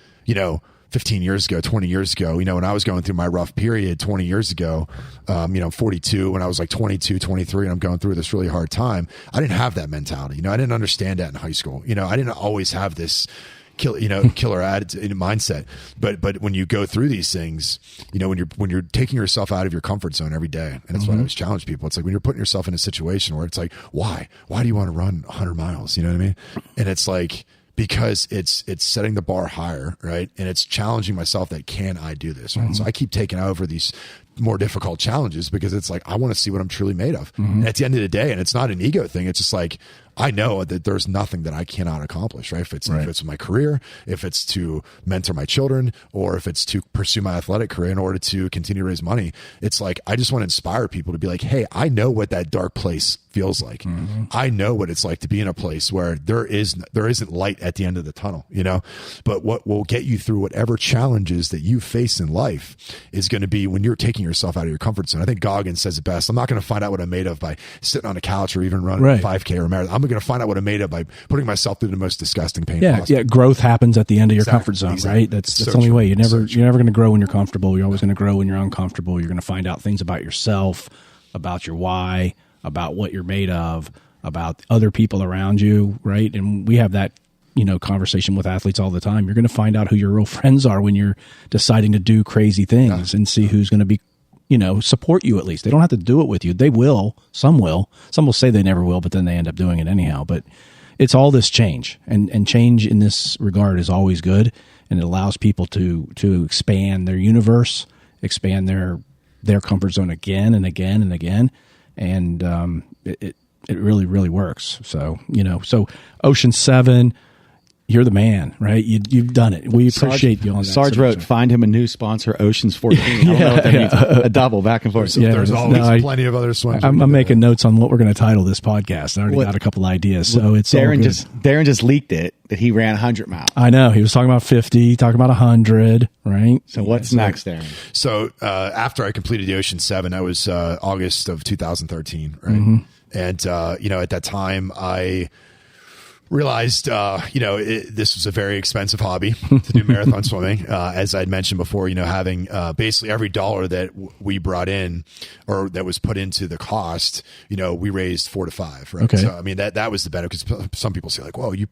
Speaker 3: 15 years ago, 20 years ago, when I was going through my rough period 20 years ago, 42, when I was like 22, 23, and I'm going through this really hard time, I didn't have that mentality. I didn't understand that in high school. I didn't always have this killer attitude, mindset. But when you go through these things, when you're taking yourself out of your comfort zone every day, and that's why I always challenge people. It's like when you're putting yourself in a situation where it's like, why do you want to run 100 miles? You know what I mean? And it's like, because it's setting the bar higher, right? And it's challenging myself that, can I do this? Right? So I keep taking over these more difficult challenges, because it's like, I want to see what I'm truly made of. And at the end of the day, and it's not an ego thing, it's just like, I know that there's nothing that I cannot accomplish, right? If it's my career, if it's to mentor my children, or if it's to pursue my athletic career in order to continue to raise money, it's like, I just want to inspire people to be like, hey, I know what that dark place feels like. I know what it's like to be in a place where there isn't light at the end of the tunnel, but what will get you through whatever challenges that you face in life is going to be when you're taking yourself out of your comfort zone. I think Goggins says it best. I'm not going to find out what I'm made of by sitting on a couch or even running a 5K or a marathon. I'm going to find out what I'm made of by putting myself through the most disgusting pain possible. Yeah,
Speaker 1: growth happens at the end of your comfort zone, right? That's the only way. You're never going to grow when you're comfortable. You're always going to grow when you're uncomfortable. You're going to find out things about yourself, about your why, about what you're made of, about other people around you, right? And we have that conversation with athletes all the time. You're going to find out who your real friends are when you're deciding to do crazy things, and see who's going to be support you. At least they don't have to do it with you. They will. Some will say they never will, but then they end up doing it anyhow. But it's all this change, and change in this regard is always good. And it allows people to expand their universe, expand their comfort zone again and again and again. And, it really, really works. So, so Ocean 7, you're the man, right? You've done it. We appreciate you on that.
Speaker 2: Sarge wrote, find him a new sponsor, Ocean's 14. I don't know if that means a double back and forth.
Speaker 3: There's always plenty of other swims.
Speaker 1: I'm making notes on what we're going to title this podcast. I already got a couple ideas. So it's
Speaker 2: Darren just leaked it that he ran 100 miles.
Speaker 1: I know. He was talking about 50, talking about 100, right?
Speaker 2: So what's next, Darren?
Speaker 3: So after I completed the Ocean 7, that was August of 2013, right? And, at that time, I realized, this was a very expensive hobby to do marathon swimming. As I'd mentioned before, having basically every dollar that we brought in, or that was put into the cost, we raised 4 to 5. Right.
Speaker 1: Okay.
Speaker 3: So, I mean, that was the benefit, because some people say like, well, you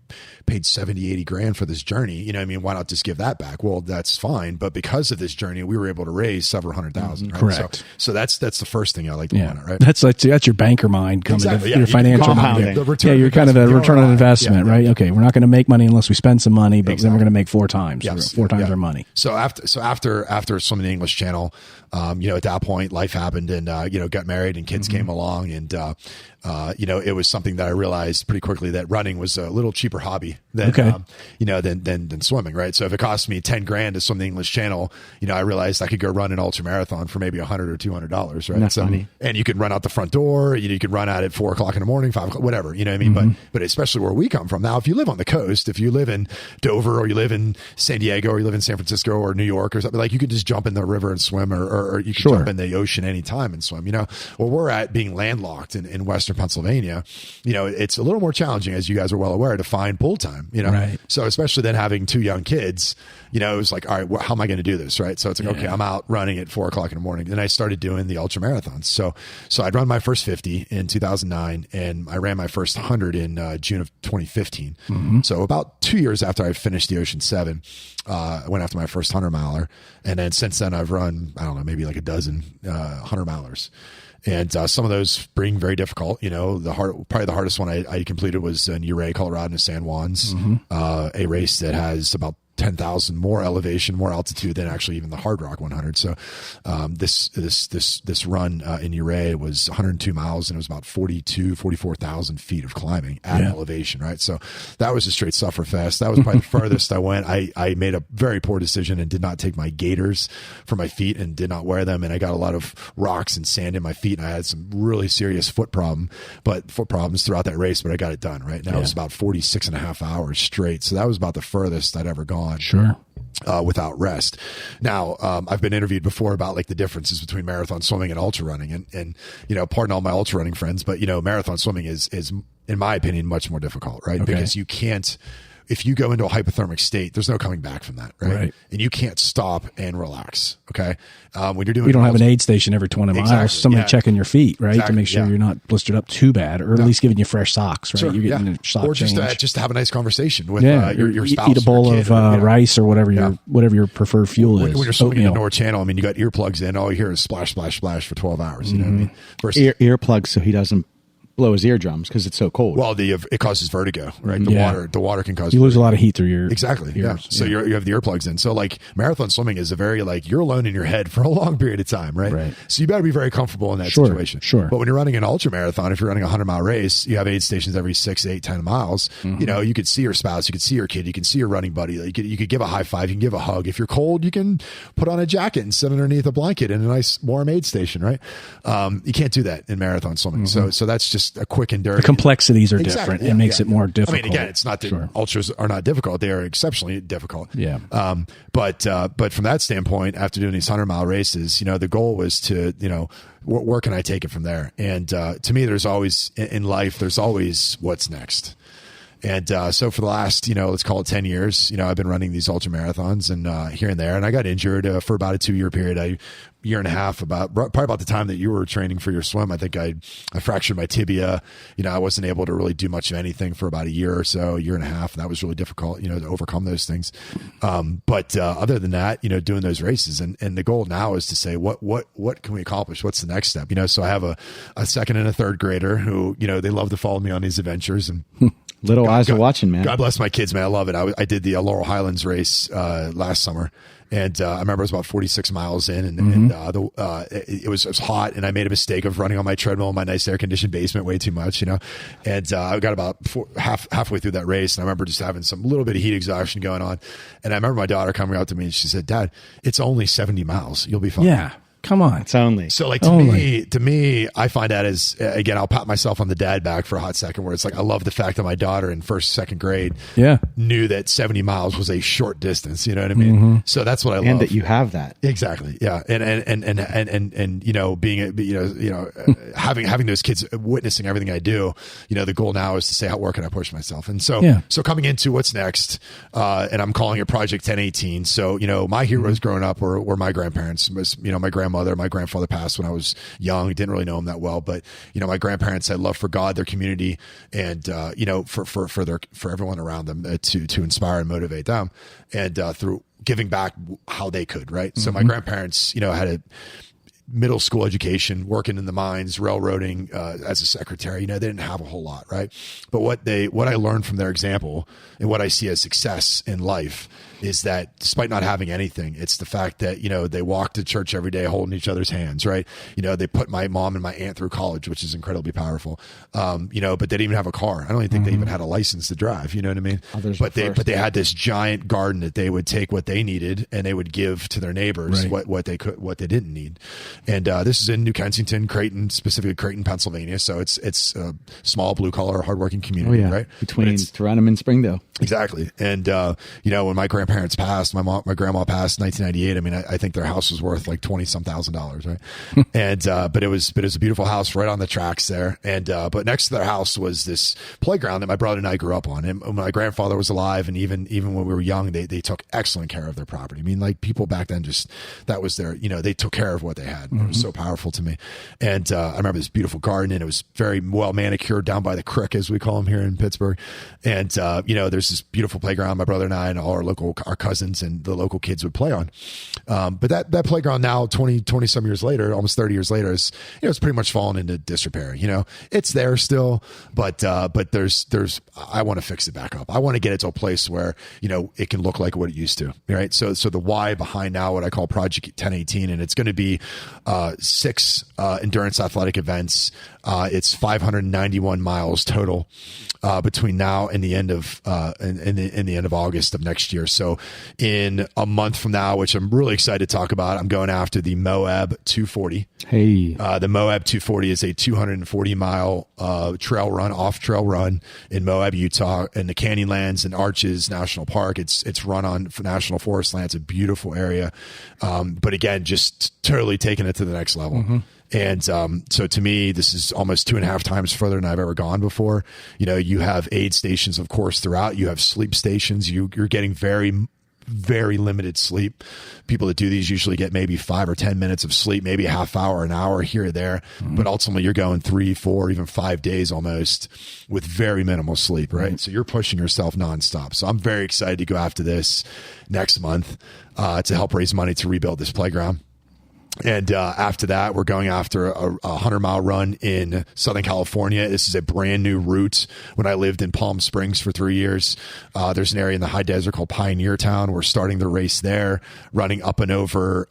Speaker 3: paid 70, 80 grand for this journey. Why not just give that back? Well, that's fine. But because of this journey, we were able to raise several $100,000. Right?
Speaker 1: Correct.
Speaker 3: So that's the first thing I like to point out, right?
Speaker 1: That's your banker mind coming to your financial mind. You're kind of a return on investment. Right. Okay. We're not going to make money unless we spend some money, but then we're going to make 4 times, 4 times our money.
Speaker 3: So after swimming the English Channel, At that point, life happened, and got married, and kids came along, and it was something that I realized pretty quickly that running was a little cheaper hobby than than swimming, right? So if it cost me $10,000 to swim the English Channel, I realized I could go run an ultra marathon for maybe $100 or $200, right?
Speaker 2: That's funny.
Speaker 3: And you could run out the front door, you could run out at 4 o'clock in the morning, 5 o'clock, whatever, you know what I mean? But especially where we come from now, if you live on the coast, if you live in Dover, or you live in San Diego, or you live in San Francisco or New York or something, like, you could just jump in the river and swim, or you can jump in the ocean anytime and swim. Where we're at, being landlocked in Western Pennsylvania, it's a little more challenging, as you guys are well aware, to find pool time,
Speaker 1: Right.
Speaker 3: So especially then having 2 young kids, it was like, all right, how am I going to do this? Right. So it's like, okay, I'm out running at 4 o'clock in the morning. Then I started doing the ultra marathons. So I'd run my first 50 in 2009, and I ran my first 100 in June of 2015. So about 2 years after I finished the Ocean 7, I went after my first 100-miler. And then since then I've run, I don't know, maybe like a dozen 100-milers. And some of those being very difficult. Probably the hardest one I completed was in Ouray, Colorado, in San Juan's, a race that has about 10,000 more elevation, more altitude than actually even the Hard Rock 100. So this run in Ouray was 102 miles, and it was about 44,000 feet of climbing at elevation, right? So that was a straight sufferfest. That was probably the farthest I went. I made a very poor decision and did not take my gaiters for my feet and did not wear them, and I got a lot of rocks and sand in my feet, and I had some really serious foot problems throughout that race, but I got it done, right? Now it was about 46 and a half hours straight. So that was about the furthest I'd ever gone.
Speaker 1: Sure.
Speaker 3: Without rest. Now, I've been interviewed before about like the differences between marathon swimming and ultra running, and pardon all my ultra running friends, but marathon swimming is in my opinion much more difficult, right?
Speaker 1: Okay.
Speaker 3: Because you can't. If you go into a hypothermic state, there's no coming back from that, right? And you can't stop and relax, okay? When you're doing,
Speaker 1: you don't have an aid station every 20 miles.
Speaker 3: Exactly,
Speaker 1: somebody checking your feet, right,
Speaker 3: exactly,
Speaker 1: to make sure you're not blistered up too bad, or at least giving you fresh socks, right?
Speaker 3: Sure,
Speaker 1: You're getting a sock
Speaker 3: or
Speaker 1: change.
Speaker 3: just to have a nice conversation with your spouse.
Speaker 1: Eat a bowl of rice or whatever your preferred fuel is.
Speaker 3: When you're swimming in the North Channel, I mean, you got earplugs in. All you hear is splash, splash, splash for 12 hours. You know what I mean? Versus,
Speaker 2: Earplugs so he doesn't blow his eardrums because it's so cold.
Speaker 3: Well, it causes vertigo, right? The water can cause.
Speaker 1: You lose a lot of heat through your
Speaker 3: exactly.
Speaker 1: ears.
Speaker 3: Yeah. So you have the earplugs in. So like marathon swimming is a very you're alone in your head for a long period of time, right?
Speaker 1: Right.
Speaker 3: So you better be very comfortable in that situation.
Speaker 1: Sure.
Speaker 3: But when you're running an ultra marathon, if you're running a 100-mile race, you have aid stations every 6, 8, 10 miles. You could see your spouse, you could see your kid, you can see your running buddy. You could give a high five, you can give a hug. If you're cold, you can put on a jacket and sit underneath a blanket in a nice warm aid station, right? You can't do that in marathon swimming. So that's just a quick and dirty.
Speaker 1: Complexities are different. It makes it more difficult.
Speaker 3: I mean, again, it's not that ultras are not difficult; they are exceptionally difficult.
Speaker 1: Yeah.
Speaker 3: But from that standpoint, after doing these 100-mile races, the goal was to, where can I take it from there? And to me, there's always in life, there's always what's next. And so for the last, let's call it 10 years, I've been running these ultra marathons and here and there. And I got injured for about a 2-year period. Year and a half, probably about the time that you were training for your swim. I think I fractured my tibia. I wasn't able to really do much of anything for about a year or so, year and a half. And that was really difficult, to overcome those things. But other than that, doing those races and the goal now is to say, what can we accomplish? What's the next step? So I have a second and a third grader who, they love to follow me on these adventures and
Speaker 2: little eyes are watching, man.
Speaker 3: God bless my kids, man. I love it. I did the Laurel Highlands race last summer. And I remember it was about 46 miles in, and it was hot, and I made a mistake of running on my treadmill in my nice air-conditioned basement way too much, And I got about halfway through that race, and I remember just having some little bit of heat exhaustion going on. And I remember my daughter coming out to me, and she said, "Dad, it's only 70 miles. You'll be fine."
Speaker 1: Yeah. Come on.
Speaker 2: It's only.
Speaker 3: So to me, I find that as, again, I'll pat myself on the dad back for a hot second where it's like, I love the fact that my daughter in first, second grade knew that 70 miles was a short distance. You know what I mean? So that's what I love.
Speaker 2: And that you have that.
Speaker 3: Exactly. Yeah. And being, having those kids witnessing everything I do, the goal now is to say, where can I push myself? And so coming into what's next, and I'm calling it Project 1018. So, my heroes growing up were my grandparents, my grandmother, my grandfather passed when I was young. Didn't really know him that well, but my grandparents had love for God, their community, and for everyone around them to inspire and motivate them, and through giving back how they could. Right. So my grandparents, middle school education, working in the mines, railroading as a secretary. They didn't have a whole lot, right? But what I learned from their example and what I see as success in life is that despite not having anything, it's the fact that, they walk to church every day holding each other's hands, right? They put my mom and my aunt through college, which is incredibly powerful. But they didn't even have a car. I don't even think they even had a license to drive, you know what I mean? But they had this giant garden that they would take what they needed and they would give to their neighbors, right, what they didn't need. And this is in New Kensington, Creighton, specifically Creighton, Pennsylvania. So it's a small blue collar, hardworking community, right?
Speaker 2: Between Tarentum and Springdale.
Speaker 3: Exactly. And, when my grandparents passed, my grandma passed in 1998. I mean, I think their house was worth like $20,000, right? And, but it was a beautiful house right on the tracks there. And, but next to their house was this playground that my brother and I grew up on. And when my grandfather was alive, and even when we were young, they took excellent care of their property. I mean, like people back then that was their, they took care of what they had. It was so powerful to me. And, I remember this beautiful garden, and it was very well manicured down by the creek, as we call them here in Pittsburgh. And, there's this beautiful playground my brother and I and all our cousins and the local kids would play on. But that playground now, 20 some years later, almost 30 years later, is, it's pretty much fallen into disrepair. It's there still, but there's, I want to fix it back up. I want to get it to a place where, it can look like what it used to. Right. So the why behind now what I call Project 1018, and it's going to be 6 endurance athletic events. It's 591 miles total between now and the end of in the end of August of next year. So in a month from now, which I'm really excited to talk about, I'm going after the Moab 240.
Speaker 2: Hey,
Speaker 3: the Moab 240 is a 240 mile off trail run in Moab, Utah, in the Canyonlands and Arches National Park. It's run on national forest land. It's a beautiful area, but again, just totally taking it to the next level. Mm-hmm. And so to me, this is almost 2.5 times further than I've ever gone before. You have aid stations, of course, throughout. You have sleep stations. You're getting very, very limited sleep. People that do these usually get maybe 5 or 10 minutes of sleep, maybe a half hour, an hour here or there. Mm-hmm. But ultimately, you're going 3, 4, even 5 days almost with very minimal sleep, right? Mm-hmm. So you're pushing yourself nonstop. So I'm very excited to go after this next month to help raise money to rebuild this playground. And after that, we're going after a 100-mile run in Southern California. This is a brand new route. When I lived in Palm Springs for 3 years, there's an area in the high desert called Pioneer Town. We're starting the race there, running up and over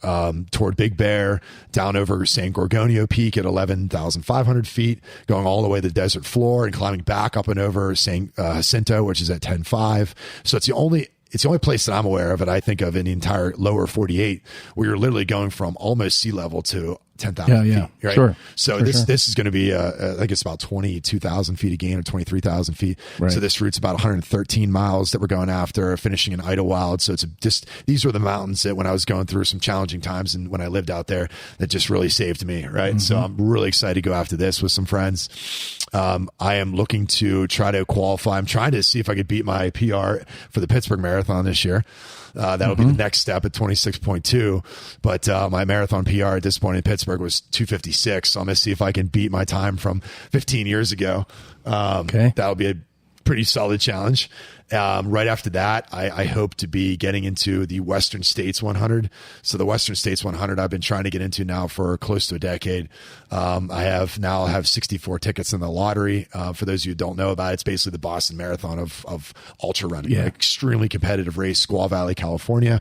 Speaker 3: toward Big Bear, down over San Gorgonio Peak at 11,500 feet, going all the way to the desert floor and climbing back up and over San Jacinto, which is at 10.5. So it's the only place that I'm aware of, and I think of in the entire lower 48, where you're literally going from almost sea level to 10,000 feet. Right? Sure. So this is going to be, I think it's about 22,000 feet a gain or 23,000 feet. Right. So this route's about 113 miles that we're going after, finishing in Idlewild. So it's these were the mountains that when I was going through some challenging times and when I lived out there, that just really saved me. Right. Mm-hmm. So I'm really excited to go after this with some friends. I am looking to try to qualify. I'm trying to see if I could beat my PR for the Pittsburgh Marathon this year. That'll be the next step at 26.2. But my marathon PR at this point in Pittsburgh was 2:56. So I'm going to see if I can beat my time from 15 years ago. That'll be a pretty solid challenge. Right after that, I hope to be getting into the Western States 100. So the Western States 100 I've been trying to get into now for close to a decade. I have 64 tickets in the lottery. For those of you who don't know about it, it's basically the Boston Marathon of ultra running. Yeah. Extremely competitive race, Squaw Valley, California,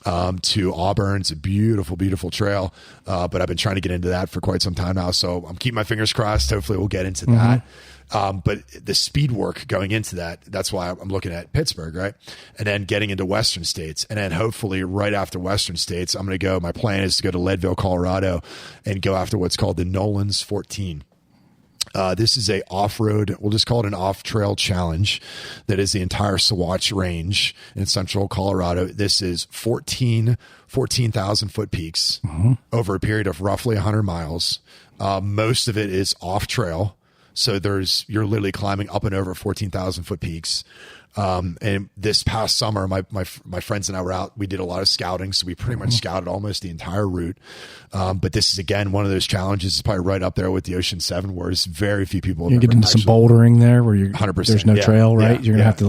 Speaker 3: to Auburn. It's a beautiful, beautiful trail. But I've been trying to get into that for quite some time now. So I'm keeping my fingers crossed. Hopefully we'll get into that. But the speed work going into that's why I'm looking at Pittsburgh, right? And then getting into Western States. And then hopefully right after Western States, I'm going to go, my plan is to go to Leadville, Colorado and go after what's called the Nolan's 14. This is a off-road, we'll just call it an off-trail challenge that is the entire Saguache Range in central Colorado. This is 14,000 foot peaks over a period of roughly 100 miles. Most of it is off-trail. So you're literally climbing up and over 14,000 foot peaks. And this past summer, my friends and I were out, we did a lot of scouting. So we pretty much scouted almost the entire route. But this is again, one of those challenges. It's probably right up there with the Ocean 7, where it's very few people.
Speaker 1: You get into some bouldering there where you're
Speaker 3: 100%.
Speaker 1: There's no trail, right? You're going to have to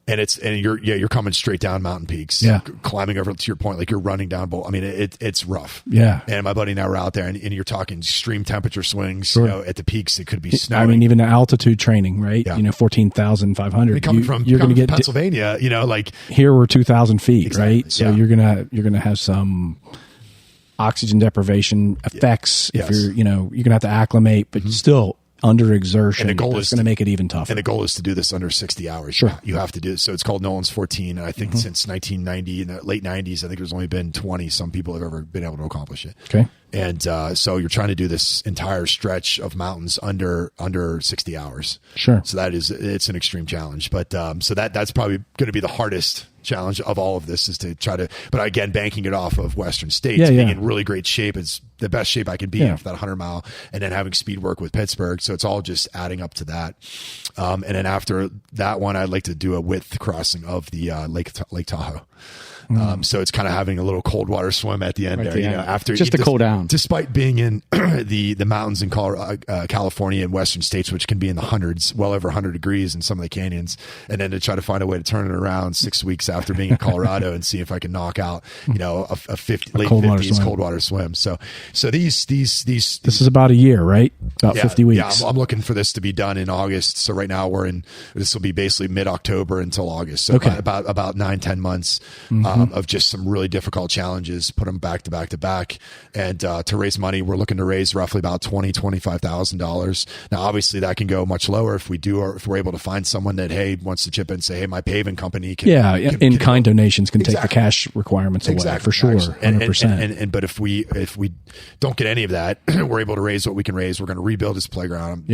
Speaker 3: and you're coming straight down mountain peaks, climbing over, to your point, like you're running down I mean, it's rough.
Speaker 1: Yeah.
Speaker 3: And my buddy and I were out there, and you're talking extreme temperature swings.
Speaker 1: Sure.
Speaker 3: You know, at the peaks, it could be snowing.
Speaker 1: I mean, even the altitude training, right?
Speaker 3: Yeah.
Speaker 1: You know, 14,500.
Speaker 3: Coming from Pennsylvania, you know, like
Speaker 1: here we're 2,000 feet,
Speaker 3: exactly,
Speaker 1: right? So you're gonna have some oxygen deprivation effects if you're gonna have to acclimate, but still under exertion.
Speaker 3: And the goal is
Speaker 1: going to make it even tougher.
Speaker 3: And the goal is to do this under 60 hours.
Speaker 1: Sure.
Speaker 3: You have to do it. So it's called Nolan's 14. And I think since 1990, in the late 90s, I think there's only been 20 some people have ever been able to accomplish it.
Speaker 1: Okay.
Speaker 3: And so you're trying to do this entire stretch of mountains under 60 hours.
Speaker 1: Sure.
Speaker 3: So it's an extreme challenge. But so that's probably going to be the hardest challenge of all of this, is to try to, but again, banking it off of Western States, being in really great shape. It's the best shape I can be in for that 100 mile, and then having speed work with Pittsburgh. So it's all just adding up to that. And then after that one, I'd like to do a width crossing of the Lake Tahoe. So it's kind of having a little cold water swim at the end there. You know, after
Speaker 2: just to cool down,
Speaker 3: despite being in the mountains in California and Western States, which can be in the hundreds, well over 100 degrees in some of the canyons, and then to try to find a way to turn it around 6 weeks after being in Colorado and see if I can knock out, you know, a late 50s cold water swim. So these this
Speaker 1: is about a year, right? About 50 weeks.
Speaker 3: Yeah, I'm looking for this to be done in August. So right now this will be basically mid-October until August. So about 9-10 months. Of just some really difficult challenges, put them back to back to back. And to raise money, we're looking to raise roughly about $25,000. Now, obviously, that can go much lower if we're able to find someone that, hey, wants to chip in and say, hey, my paving company can.
Speaker 1: Yeah, in-kind donations can take the cash requirements away, for sure, 100%.
Speaker 3: But if we don't get any of that, we're able to raise what we can raise. We're going to rebuild this playground.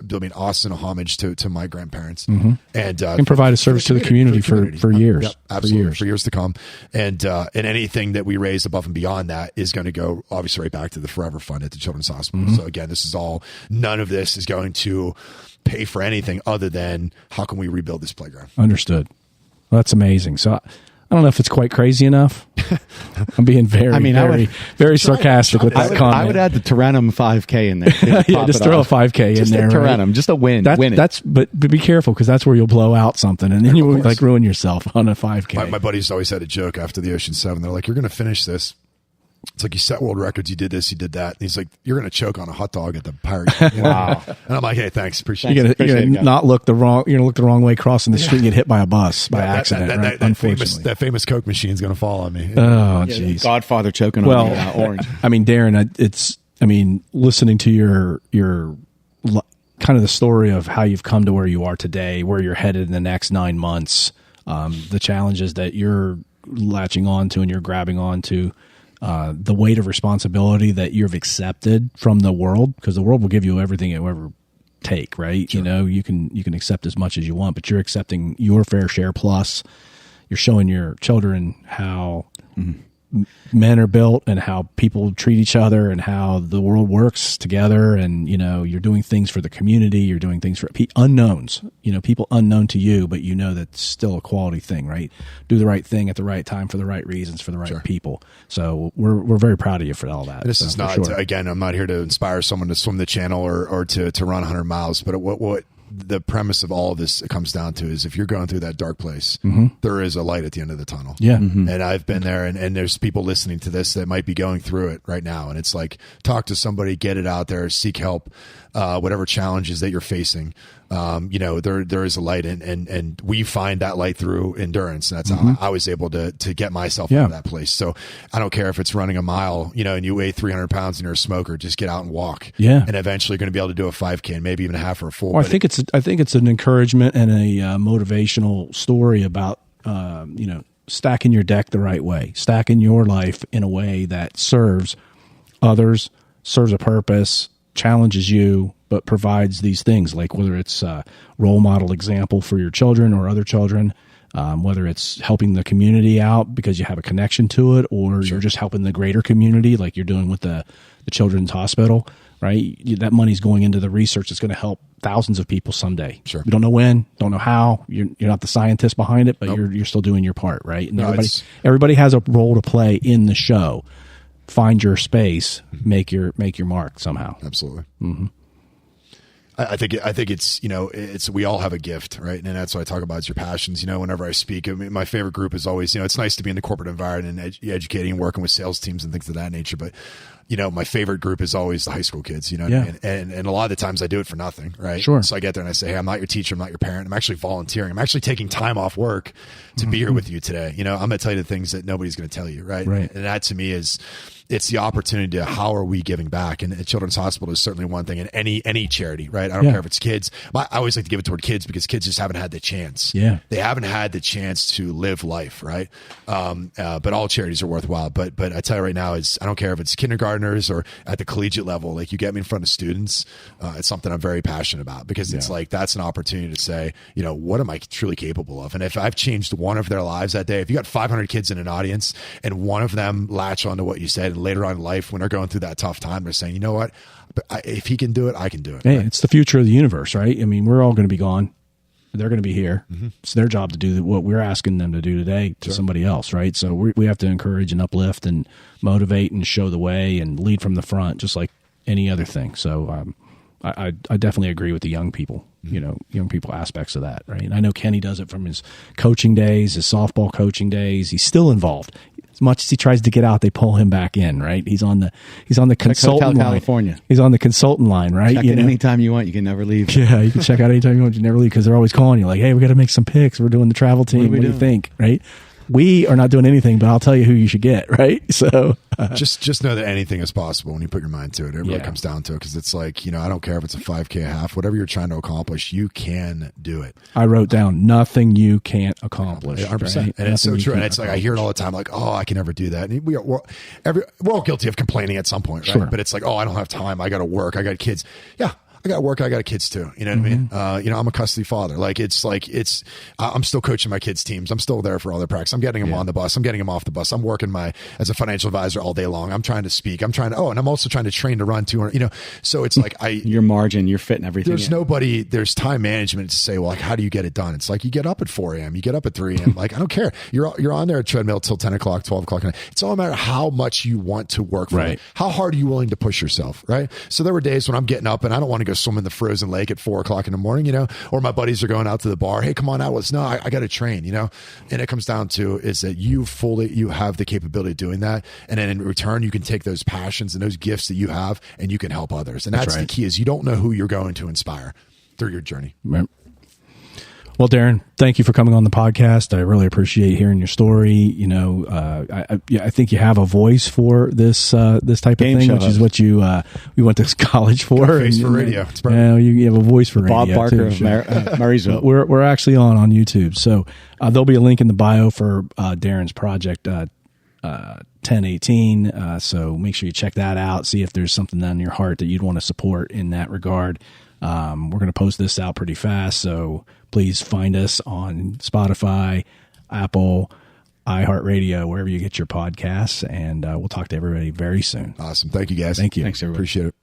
Speaker 3: Building Austin a homage to my grandparents. And
Speaker 1: provide a service to the community for years.
Speaker 3: Yep, absolutely, for years to come. And anything that we raise above and beyond that is going to go obviously right back to the Forever Fund at the Children's Hospital. So again, none of this is going to pay for anything other than how can we rebuild this playground.
Speaker 1: Understood. Well, that's amazing. So I don't know if it's quite crazy enough. I'm being very sarcastic with that comment.
Speaker 2: I would add the Tarentum 5K in there.
Speaker 1: Just throw a 5K in there.
Speaker 2: Tarentum, just a win.
Speaker 1: But be careful, because that's where you'll blow out something, and then you like ruin yourself on a 5K.
Speaker 3: My buddies always had a joke after the Ocean 7. They're like, "You're going to finish this. It's like you set world records. You did this. You did that." And he's like, "You're going to choke on a hot dog at the Pirate."
Speaker 2: Wow.
Speaker 3: And I'm like, "Hey, thanks. Appreciate
Speaker 1: it." You're going to
Speaker 3: not
Speaker 1: look the wrong. You're going to look the wrong way crossing the street and get hit by a bus by accident. Unfortunately,
Speaker 3: that famous Coke machine's going to fall on me.
Speaker 1: Oh, jeez.
Speaker 2: Godfather choking on the orange.
Speaker 1: I mean, Darren, listening to your kind of the story of how you've come to where you are today, where you're headed in the next 9 months, the challenges that you're latching onto and you're grabbing onto. The weight of responsibility that you've accepted from the world, because the world will give you everything it will ever take, right? Sure. You know, you can accept as much as you want, but you're accepting your fair share, plus you're showing your children how men are built and how people treat each other and how the world works together. And, you know, you're doing things for the community. You're doing things for unknowns, you know, people unknown to you, but you know that's still a quality thing, right? Do the right thing at the right time for the right reasons for the right people. So we're very proud of you for all that.
Speaker 3: This is not, again, I'm not here to inspire someone to swim the channel or to run 100 miles, but what the premise of all of this comes down to is, if you're going through that dark place, there is a light at the end of the tunnel.
Speaker 1: Yeah.
Speaker 3: And I've been there, and there's people listening to this that might be going through it right now. And it's like, talk to somebody, get it out there, seek help, whatever challenges that you're facing. You know, there is a light, and we find that light through endurance. And that's how I was able to get myself out of that place. So I don't care if it's running a mile, you know, and you weigh 300 pounds and you're a smoker, just get out and walk.
Speaker 1: Yeah.
Speaker 3: And eventually you're going to be able to do a 5K and maybe even a half or a full.
Speaker 1: Well, I think it's an encouragement and a motivational story about, you know, stacking your deck the right way, stacking your life in a way that serves others, serves a purpose, challenges you, but provides these things, like whether it's a role model example for your children or other children, whether it's helping the community out because you have a connection to it, or you're just helping the greater community like you're doing with the Children's Hospital, right? That money's going into the research that's going to help thousands of people someday.
Speaker 3: Sure.
Speaker 1: We don't know when, don't know how. You're not the scientist behind it, but you're still doing your part, right? And everybody has a role to play in the show. Find your space, make your mark somehow.
Speaker 3: Absolutely. I think it's, it's, we all have a gift, right? And that's what I talk about is your passions. Whenever I speak, I mean, my favorite group is always, it's nice to be in the corporate environment and educating and working with sales teams and things of that nature. But, my favorite group is always the high school kids, what I mean? And a lot of the times I do it for nothing, right?
Speaker 1: Sure.
Speaker 3: So I get there and I say, hey, I'm not your teacher. I'm not your parent. I'm actually volunteering. I'm actually taking time off work to be here with you today. I'm going to tell you the things that nobody's going to tell you, right? And that to me it's the opportunity to how are we giving back? And Children's Hospital is certainly one thing, and any charity, right? I don't care if it's kids. I always like to give it toward kids because kids just haven't had the chance.
Speaker 1: Yeah.
Speaker 3: They haven't had the chance to live life, right? But all charities are worthwhile. But I tell you right now is I don't care if it's kindergartners or at the collegiate level, like you get me in front of students. It's something I'm very passionate about because it's like, that's an opportunity to say, what am I truly capable of? And if I've changed one of their lives that day, if you got 500 kids in an audience and one of them latch onto what you said, and later on in life, when they're going through that tough time, they're saying, you know what, if he can do it, I can do it.
Speaker 1: Hey, it's the future of the universe, right? I mean, we're all going to be gone. They're going to be here. It's their job to do what we're asking them to do today to somebody else, right? So we have to encourage and uplift and motivate and show the way and lead from the front, just like any other thing. So I definitely agree with the young people, young people aspects of that, right? And I know Kenny does it from his coaching days, his softball coaching days. He's still involved. As much as he tries to get out, they pull him back in, right? He's on the consultant line.
Speaker 2: California.
Speaker 1: He's on the consultant line, right?
Speaker 2: Check in anytime you want. You can never leave.
Speaker 1: Yeah, you can check out anytime you want. You never leave because they're always calling you like, hey, we got to make some picks. We're doing the travel team. What do you think, right? We are not doing anything, but I'll tell you who you should get, right? So
Speaker 3: just know that anything is possible when you put your mind to it. It really comes down to it because it's like, I don't care if it's a 5K, a half, whatever you're trying to accomplish, you can do it.
Speaker 1: I wrote down nothing you can't accomplish.
Speaker 3: 100%.
Speaker 1: Right?
Speaker 3: And it's so true. And it's like, I hear it all the time, like, oh, I can never do that. And we're all guilty of complaining at some point, right?
Speaker 1: Sure.
Speaker 3: But it's like, oh, I don't have time. I got to work. I got kids. Yeah. I got work. I got kids too. You know what I mean? I'm a custody father. I'm still coaching my kids' teams. I'm still there for all their practice. I'm getting them on the bus. I'm getting them off the bus. I'm working as a financial advisor all day long. I'm trying to speak. and I'm also trying to train to run 200, so it's like
Speaker 2: your margin, you're fitting everything.
Speaker 3: There's time management to say, well, like, how do you get it done? It's like, you get up at 4 a.m. You get up at 3 a.m. Like, I don't care. You're on there at treadmill till 10 o'clock, 12 o'clock. It's all a matter of how much you want to work for it. How hard are you willing to push yourself? Right. So there were days when I'm getting up and I don't want to go swim in the frozen lake at 4 o'clock in the morning, or my buddies are going out to the bar. Hey, come on out. I got to train, and it comes down to is that you have the capability of doing that. And then in return, you can take those passions and those gifts that you have and you can help others. And that's the key is you don't know who you're going to inspire through your journey.
Speaker 1: Right. Well, Darren, thank you for coming on the podcast. I really appreciate hearing your story. I think you have a voice for this type of thing, which is what you went to college for.
Speaker 3: Got a face for radio. It's
Speaker 1: you have a voice for radio.
Speaker 2: Bob Barker
Speaker 1: too,
Speaker 2: of Murrysville.
Speaker 1: We're actually on YouTube, so there'll be a link in the bio for Darren's project. 1018. So make sure you check that out. See if there's something on your heart that you'd want to support in that regard. We're going to post this out pretty fast, so please find us on Spotify, Apple, iHeartRadio, wherever you get your podcasts, and we'll talk to everybody very soon.
Speaker 3: Awesome. Thank you, guys.
Speaker 1: Thank you.
Speaker 2: Thanks, everybody.
Speaker 3: Appreciate it.